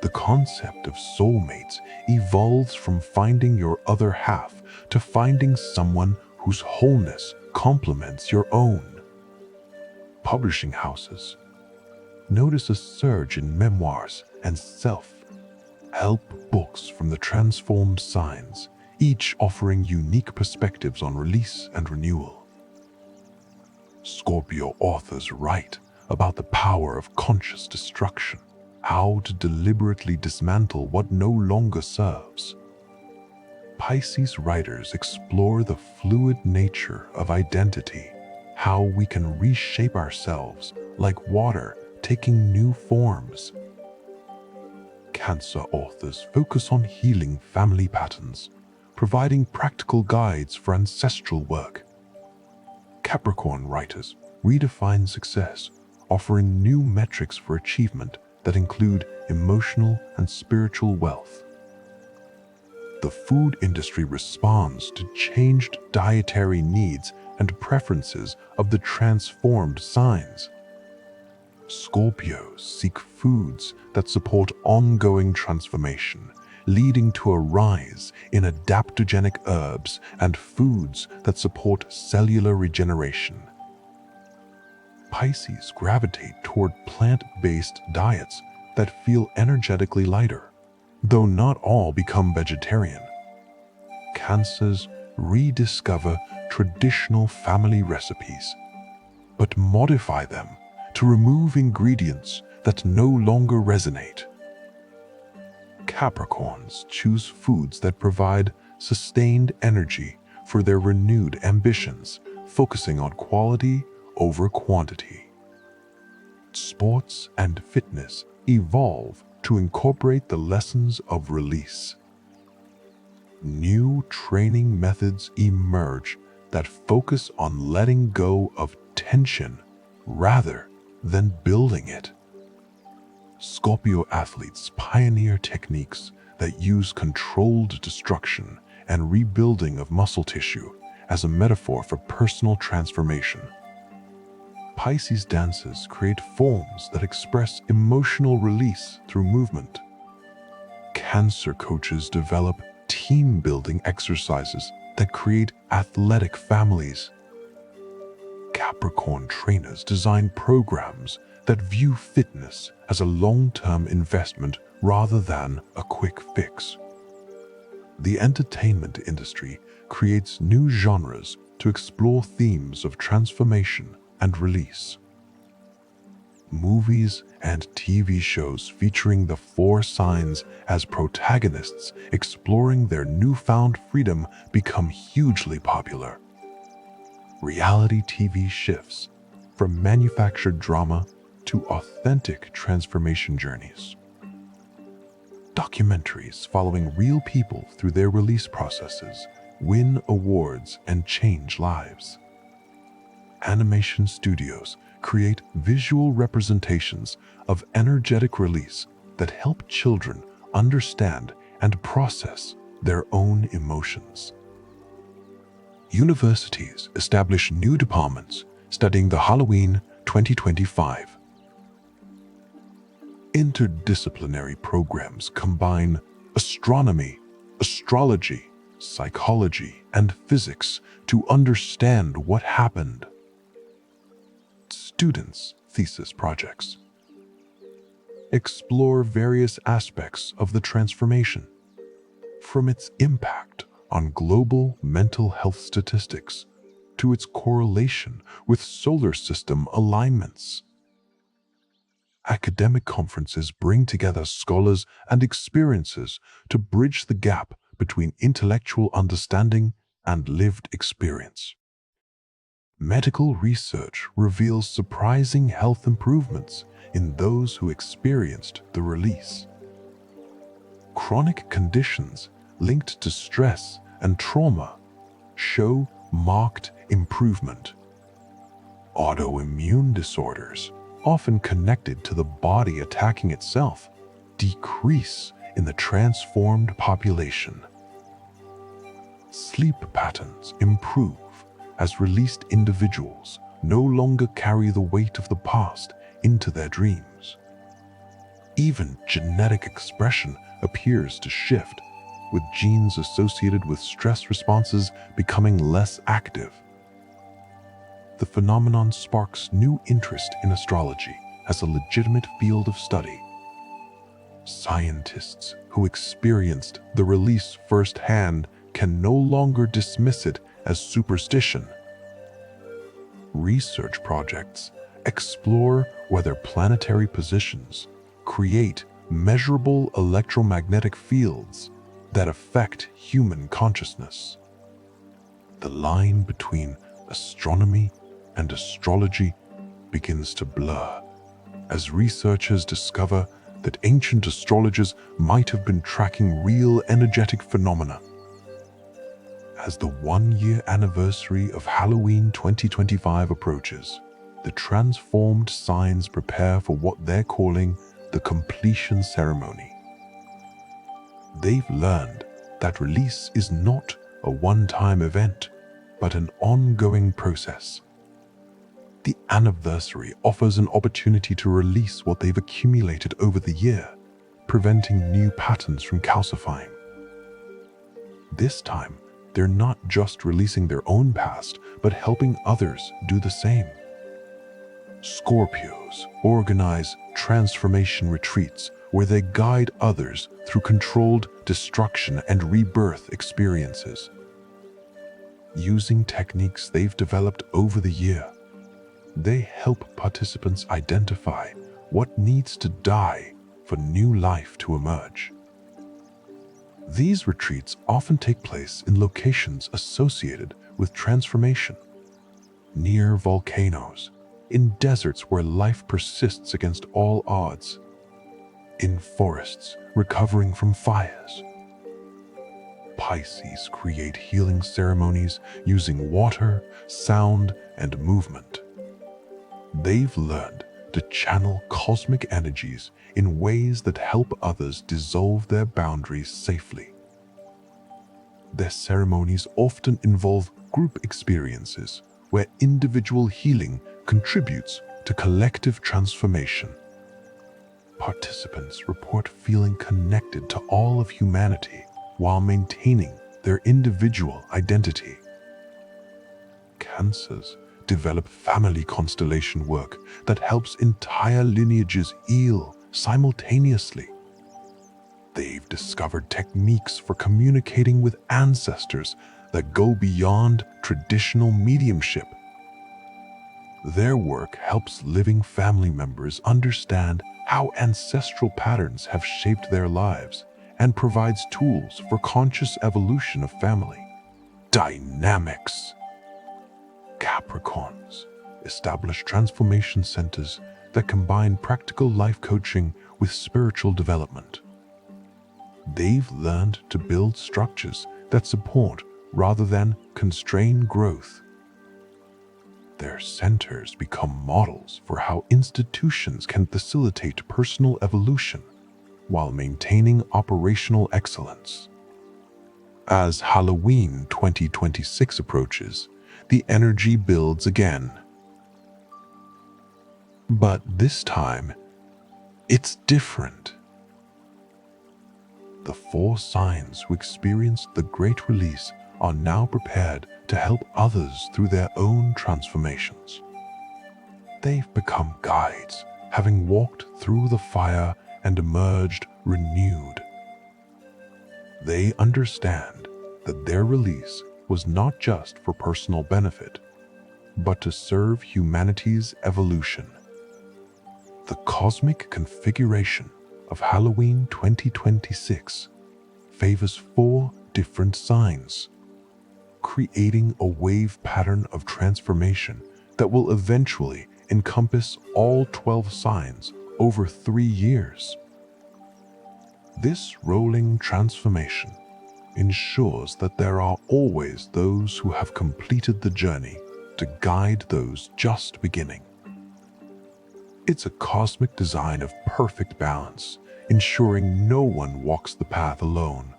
The concept of soulmates evolves from finding your other half to finding someone whose wholeness complements your own. Publishing houses notice a surge in memoirs and self-help books from the transformed signs, each offering unique perspectives on release and renewal. Scorpio authors write about the power of conscious destruction, how to deliberately dismantle what no longer serves. Pisces writers explore the fluid nature of identity, how we can reshape ourselves like water taking new forms. Cancer authors focus on healing family patterns, providing practical guides for ancestral work. Capricorn writers redefine success, offering new metrics for achievement that include emotional and spiritual wealth. The food industry responds to changed dietary needs and preferences of the transformed signs. Scorpios seek foods that support ongoing transformation, leading to a rise in adaptogenic herbs and foods that support cellular regeneration. Pisces gravitate toward plant-based diets that feel energetically lighter, though not all become vegetarian. Cancers rediscover traditional family recipes, but modify them to remove ingredients that no longer resonate. Capricorns choose foods that provide sustained energy for their renewed ambitions, focusing on quality over quantity. Sports and fitness evolve to incorporate the lessons of release. New training methods emerge that focus on letting go of tension rather than building it. Scorpio athletes pioneer techniques that use controlled destruction and rebuilding of muscle tissue as a metaphor for personal transformation. Pisces dancers create forms that express emotional release through movement. Cancer coaches develop team-building exercises that create athletic families. Capricorn trainers design programs that view fitness as a long-term investment rather than a quick fix. The entertainment industry creates new genres to explore themes of transformation and release. Movies and TV shows featuring the four signs as protagonists exploring their newfound freedom become hugely popular. Reality TV shifts from manufactured drama to authentic transformation journeys. Documentaries following real people through their release processes win awards and change lives. Animation studios create visual representations of energetic release that help children understand and process their own emotions. Universities establish new departments studying the Halloween 2025. Interdisciplinary programs combine astronomy, astrology, psychology, and physics to understand what happened. Students' thesis projects explore various aspects of the transformation, from its impact on global mental health statistics to its correlation with solar system alignments. Academic conferences bring together scholars and experiences to bridge the gap between intellectual understanding and lived experience. Medical research reveals surprising health improvements in those who experienced the release. Chronic conditions linked to stress and trauma show marked improvement. Autoimmune disorders, often connected to the body attacking itself, decrease in the transformed population. Sleep patterns improve as released individuals no longer carry the weight of the past into their dreams. Even genetic expression appears to shift, with genes associated with stress responses becoming less active. The phenomenon sparks new interest in astrology as a legitimate field of study. Scientists who experienced the release firsthand can no longer dismiss it as superstition. Research projects explore whether planetary positions create measurable electromagnetic fields that affect human consciousness. The line between astronomy and astrology begins to blur as researchers discover that ancient astrologers might have been tracking real energetic phenomena. As the one-year anniversary of Halloween 2025 approaches, the transformed signs prepare for what they're calling the completion ceremony. They've learned that release is not a one-time event, but an ongoing process. The anniversary offers an opportunity to release what they've accumulated over the year, preventing new patterns from calcifying. This time, they're not just releasing their own past, but helping others do the same. Scorpios organize transformation retreats where they guide others through controlled destruction and rebirth experiences. Using techniques they've developed over the year, they help participants identify what needs to die for new life to emerge. These retreats often take place in locations associated with transformation, near volcanoes, in deserts where life persists against all odds, in forests recovering from fires. Pisces create healing ceremonies using water, sound, and movement. They've learned to channel cosmic energies in ways that help others dissolve their boundaries safely. Their ceremonies often involve group experiences where individual healing contributes to collective transformation. Participants report feeling connected to all of humanity while maintaining their individual identity. Cancers develop family constellation work that helps entire lineages heal simultaneously. They've discovered techniques for communicating with ancestors that go beyond traditional mediumship. Their work helps living family members understand how ancestral patterns have shaped their lives and provides tools for conscious evolution of family dynamics. Capricorns establish transformation centers that combine practical life coaching with spiritual development. They've learned to build structures that support rather than constrain growth. Their centers become models for how institutions can facilitate personal evolution while maintaining operational excellence. As Halloween 2026 approaches, the energy builds again. But this time, it's different. The 4 signs who experienced the Great Release are now prepared to help others through their own transformations. They've become guides, having walked through the fire and emerged renewed. They understand that their release was not just for personal benefit, but to serve humanity's evolution. The cosmic configuration of Halloween 2026 favors 4 different signs, creating a wave pattern of transformation that will eventually encompass all 12 signs over 3 years. This rolling transformation ensures that there are always those who have completed the journey to guide those just beginning. It's a cosmic design of perfect balance, ensuring no one walks the path alone.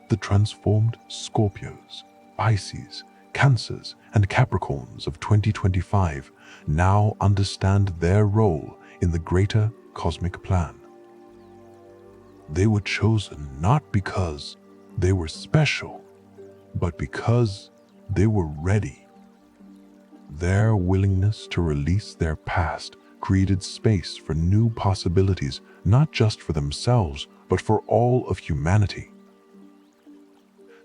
The transformed Scorpios, Pisces, Cancers, and Capricorns of 2025 now understand their role in the greater cosmic plan. They were chosen not because they were special, but because they were ready. Their willingness to release their past created space for new possibilities, not just for themselves, but for all of humanity.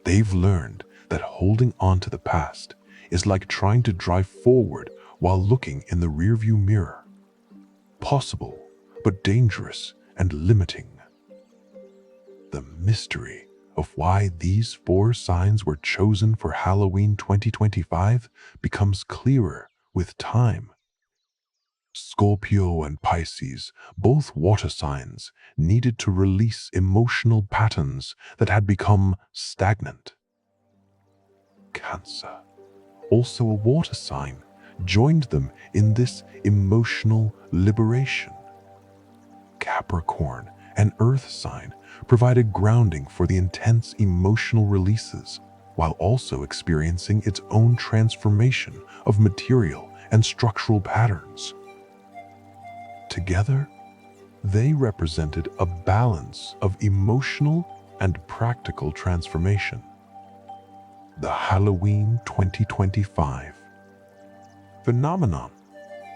They've learned that holding on to the past is like trying to drive forward while looking in the rearview mirror. Possible, but dangerous and limiting. The mystery of why these 4 signs were chosen for Halloween 2025 becomes clearer with time. Scorpio and Pisces, both water signs, needed to release emotional patterns that had become stagnant. Cancer, also a water sign, joined them in this emotional liberation. Capricorn, an earth sign, provided grounding for the intense emotional releases, while also experiencing its own transformation of material and structural patterns. Together, they represented a balance of emotional and practical transformation. The Halloween 2025 phenomenon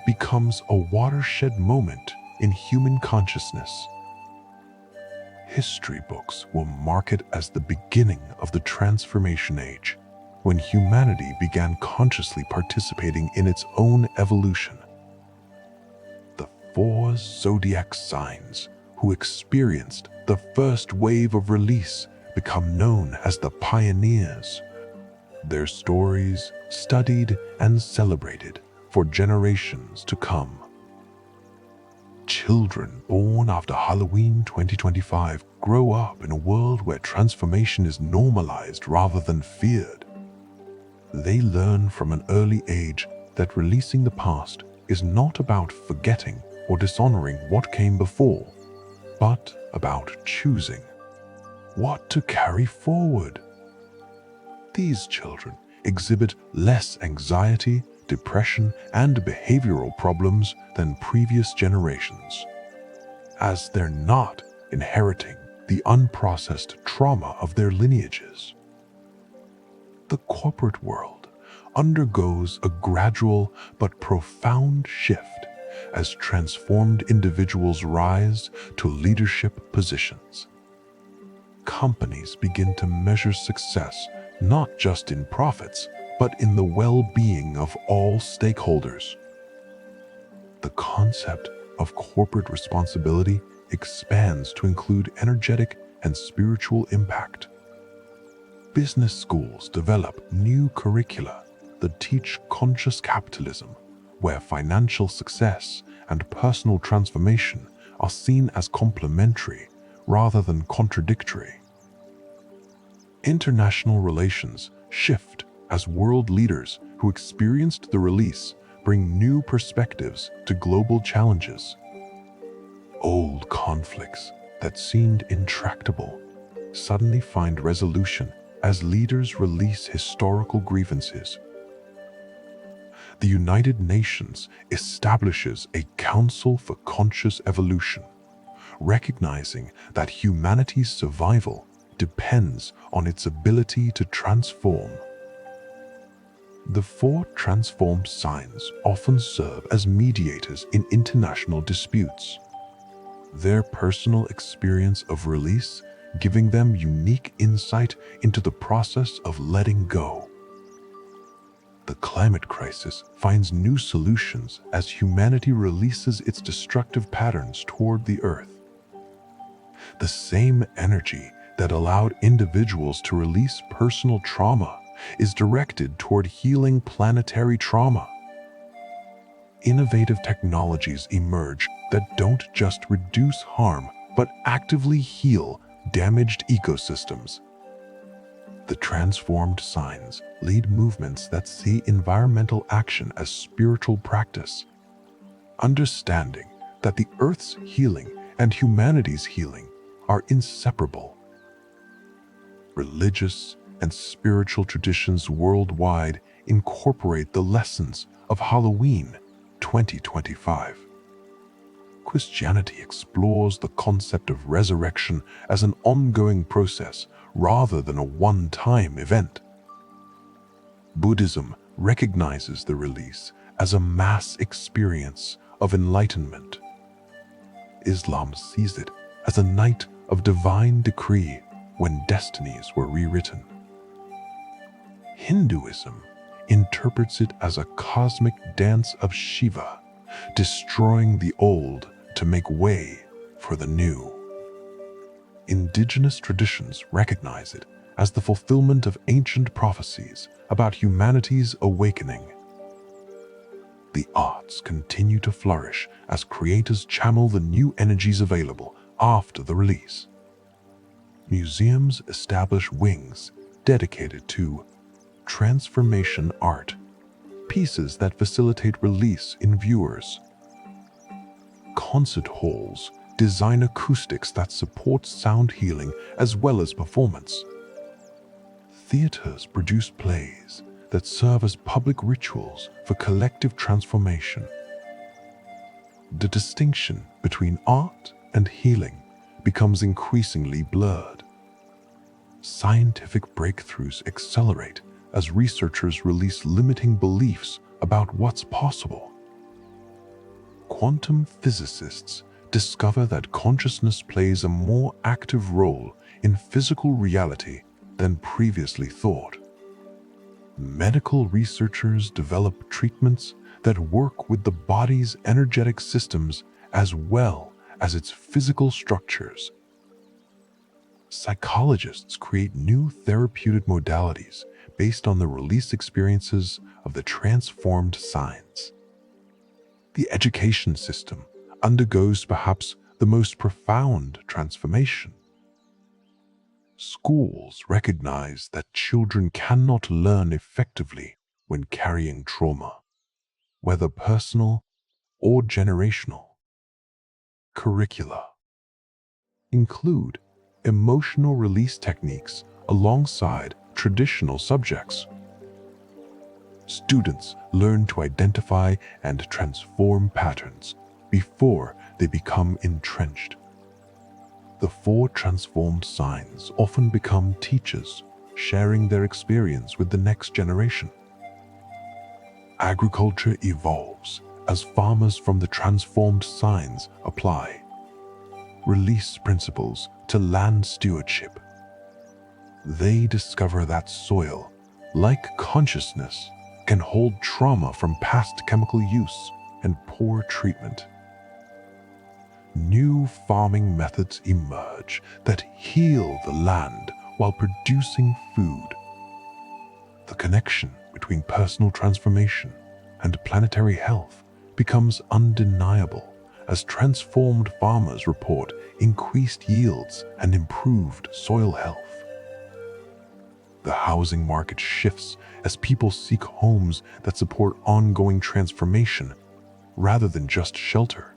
becomes a watershed moment in human consciousness. History books will mark it as the beginning of the Transformation Age, when humanity began consciously participating in its own evolution. The 4 zodiac signs who experienced the first wave of release become known as the pioneers. Their stories studied and celebrated for generations to come. Children born after Halloween 2025 grow up in a world where transformation is normalized rather than feared. They learn from an early age that releasing the past is not about forgetting or dishonoring what came before, but about choosing what to carry forward. These children exhibit less anxiety, depression, and behavioral problems than previous generations, as they're not inheriting the unprocessed trauma of their lineages. The corporate world undergoes a gradual but profound shift as transformed individuals rise to leadership positions. companies begin to measure success not just in profits, but in the well-being of all stakeholders. The concept of corporate responsibility expands to include energetic and spiritual impact. Business schools develop new curricula that teach conscious capitalism, where financial success and personal transformation are seen as complementary rather than contradictory. International relations shift as world leaders who experienced the release bring new perspectives to global challenges. Old conflicts that seemed intractable suddenly find resolution as leaders release historical grievances. The United Nations establishes a Council for Conscious Evolution, recognizing that humanity's survival depends on its ability to transform. The four transformed signs often serve as mediators in international disputes, their personal experience of release giving them unique insight into the process of letting go. The climate crisis finds new solutions as humanity releases its destructive patterns toward the Earth. The same energy that allowed individuals to release personal trauma is directed toward healing planetary trauma. Innovative technologies emerge that don't just reduce harm, but actively heal damaged ecosystems. The transformed signs lead movements that see environmental action as spiritual practice, understanding that the Earth's healing and humanity's healing are inseparable. Religious and spiritual traditions worldwide incorporate the lessons of Halloween 2025. Christianity explores the concept of resurrection as an ongoing process rather than a one-time event. Buddhism recognizes the release as a mass experience of enlightenment. Islam sees it as a night of divine decree when destinies were rewritten. Hinduism interprets it as a cosmic dance of Shiva, destroying the old to make way for the new. Indigenous traditions recognize it as the fulfillment of ancient prophecies about humanity's awakening. The arts continue to flourish as creators channel the new energies available after the release. Museums establish wings dedicated to transformation art, pieces that facilitate release in viewers. Concert halls design acoustics that support sound healing as well as performance. Theaters produce plays that serve as public rituals for collective transformation. The distinction between art and healing becomes increasingly blurred. Scientific breakthroughs accelerate as researchers release limiting beliefs about what's possible. Quantum physicists discover that consciousness plays a more active role in physical reality than previously thought. Medical researchers develop treatments that work with the body's energetic systems as well as its physical structures. Psychologists create new therapeutic modalities based on the release experiences of the transformed signs. The education system undergoes perhaps the most profound transformation. Schools recognize that children cannot learn effectively when carrying trauma, whether personal or generational. Curricula include emotional release techniques alongside traditional subjects. Students learn to identify and transform patterns before they become entrenched. The four transformed signs often become teachers, sharing their experience with the next generation. Agriculture evolves as farmers from the transformed signs apply release principles to land stewardship They discover that soil, like consciousness, can hold trauma from past chemical use and poor treatment. New farming methods emerge that heal the land while producing food. The connection between personal transformation and planetary health becomes undeniable as transformed farmers report increased yields and improved soil health. The housing market shifts as people seek homes that support ongoing transformation rather than just shelter.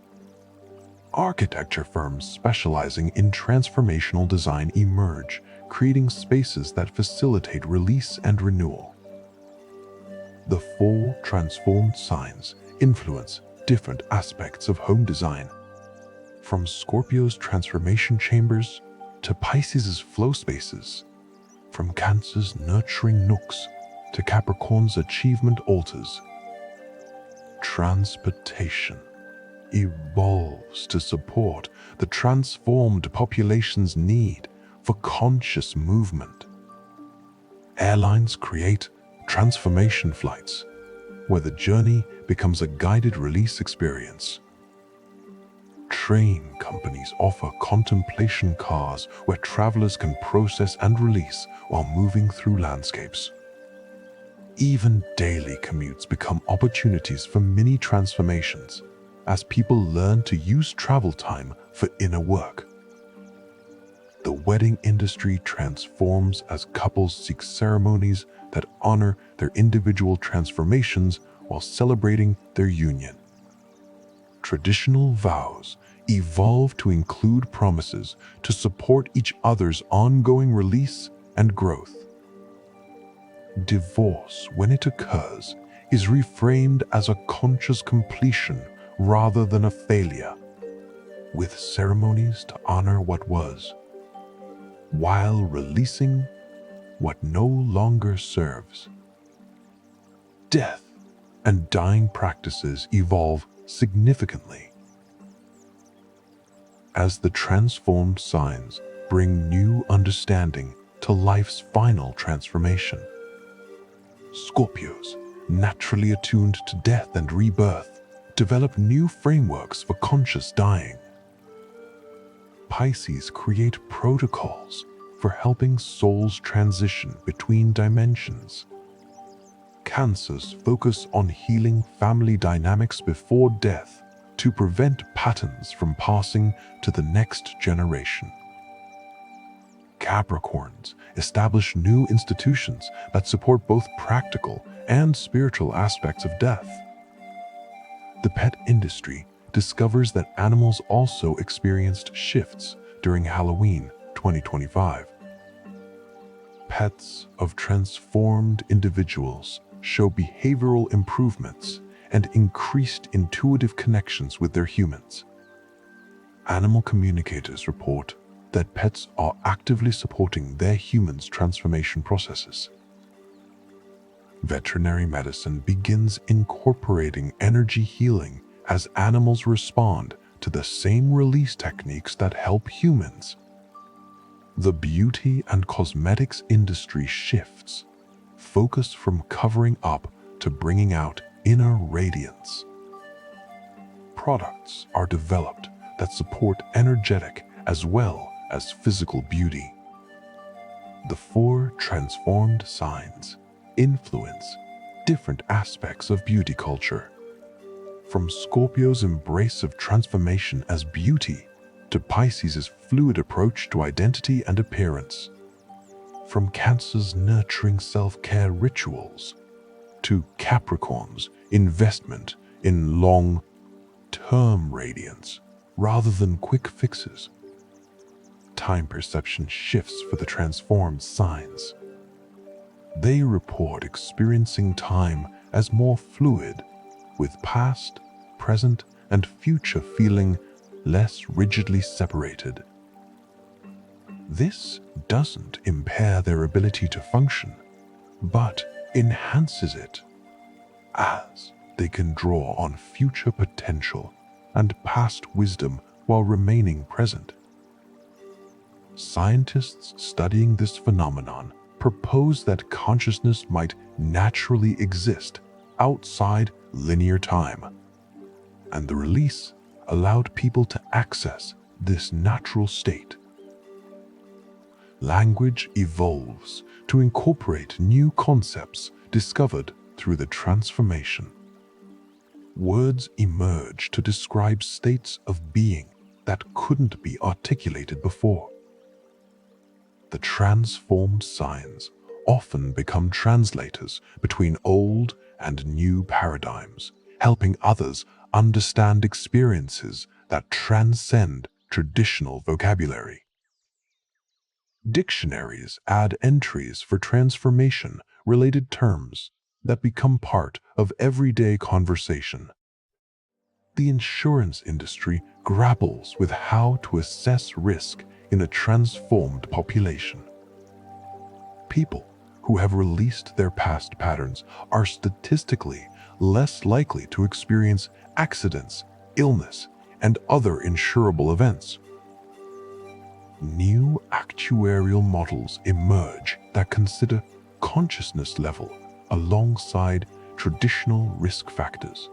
Architecture firms specializing in transformational design emerge, creating spaces that facilitate release and renewal. The 4 transformed signs influence different aspects of home design, from Scorpio's transformation chambers to Pisces' flow spaces, from Cancer's nurturing nooks to Capricorn's achievement altars. Transportation evolves to support the transformed population's need for conscious movement. Airlines create transformation flights, where the journey becomes a guided release experience. Train companies offer contemplation cars where travelers can process and release while moving through landscapes. Even daily commutes become opportunities for mini transformations as people learn to use travel time for inner work. The wedding industry transforms as couples seek ceremonies that honor their individual transformations while celebrating their union. Traditional vows evolve to include promises to support each other's ongoing release and growth. Divorce, when it occurs, is reframed as a conscious completion rather than a failure, with ceremonies to honor what was, while releasing what no longer serves. Death and dying practices evolve significantly as the transformed signs bring new understanding to life's final transformation. Scorpios, naturally attuned to death and rebirth, develop new frameworks for conscious dying. Pisces create protocols for helping souls transition between dimensions. Cancers focus on healing family dynamics before death to prevent patterns from passing to the next generation. Capricorns establish new institutions that support both practical and spiritual aspects of death. The pet industry discovers that animals also experienced shifts during Halloween 2025. Pets of transformed individuals show behavioral improvements and increased intuitive connections with their humans. Animal communicators report that pets are actively supporting their humans' transformation processes. Veterinary medicine begins incorporating energy healing as animals respond to the same release techniques that help humans. The beauty and cosmetics industry shifts, focus from covering up to bringing out inner radiance. Products are developed that support energetic as well as physical beauty. The 4 transformed signs influence different aspects of beauty culture, from Scorpio's embrace of transformation as beauty to Pisces' fluid approach to identity and appearance, from Cancer's nurturing self-care rituals to Capricorn's investment in long-term radiance rather than quick fixes. Time perception shifts for the transformed signs. They report experiencing time as more fluid, with past, present, and future feeling less rigidly separated. This doesn't impair their ability to function, but enhances it, as they can draw on future potential and past wisdom while remaining present. Scientists studying this phenomenon propose that consciousness might naturally exist outside linear time, and the release allowed people to access this natural state. Language evolves to incorporate new concepts discovered through the transformation. Words emerge to describe states of being that couldn't be articulated before. The transformed signs often become translators between old and new paradigms, helping others understand experiences that transcend traditional vocabulary. Dictionaries add entries for transformation-related terms that become part of everyday conversation. The insurance industry grapples with how to assess risk in a transformed population. People who have released their past patterns are statistically less likely to experience accidents, illness, and other insurable events. New actuarial models emerge that consider consciousness level alongside traditional risk factors.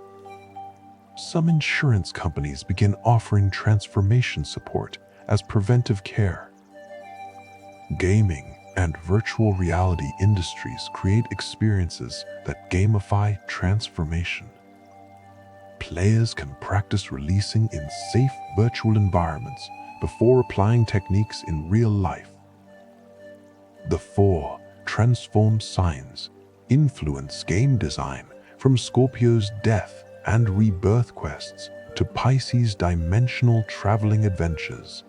Some insurance companies begin offering transformation support as preventive care. Gaming and virtual reality industries create experiences that gamify transformation. Players can practice releasing in safe virtual environments before applying techniques in real life. The 4 transformed signs influence game design, from Scorpio's death and rebirth quests to Pisces' dimensional traveling adventures.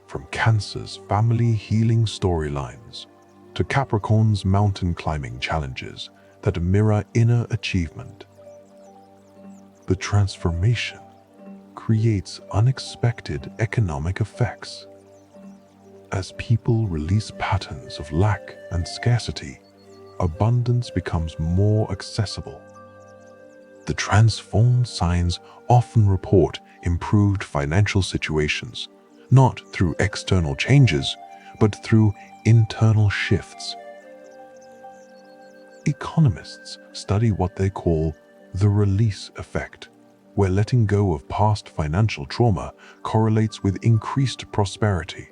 From Cancer's family healing storylines to Capricorn's mountain climbing challenges that mirror inner achievement. The transformation creates unexpected economic effects. As people release patterns of lack and scarcity, abundance becomes more accessible. The transformed signs often report improved financial situations, not through external changes, but through internal shifts. Economists study what they call the release effect, where letting go of past financial trauma correlates with increased prosperity.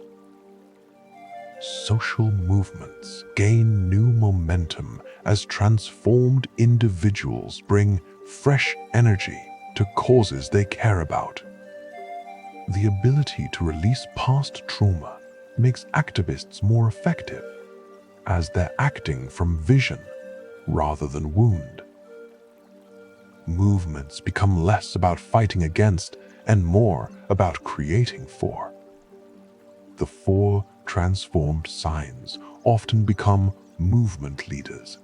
Social movements gain new momentum as transformed individuals bring fresh energy to causes they care about. The ability to release past trauma makes activists more effective, as they're acting from vision rather than wound. Movements become less about fighting against and more about creating for. The 4 transformed signs often become movement leaders,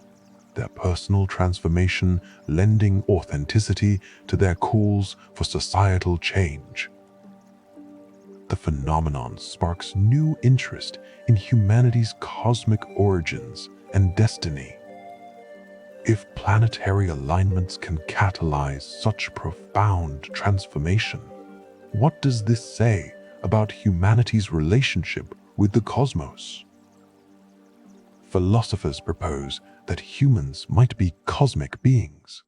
their personal transformation lending authenticity to their calls for societal change. The phenomenon sparks new interest in humanity's cosmic origins and destiny. If planetary alignments can catalyze such profound transformation, what does this say about humanity's relationship with the cosmos? Philosophers propose that humans might be cosmic beings,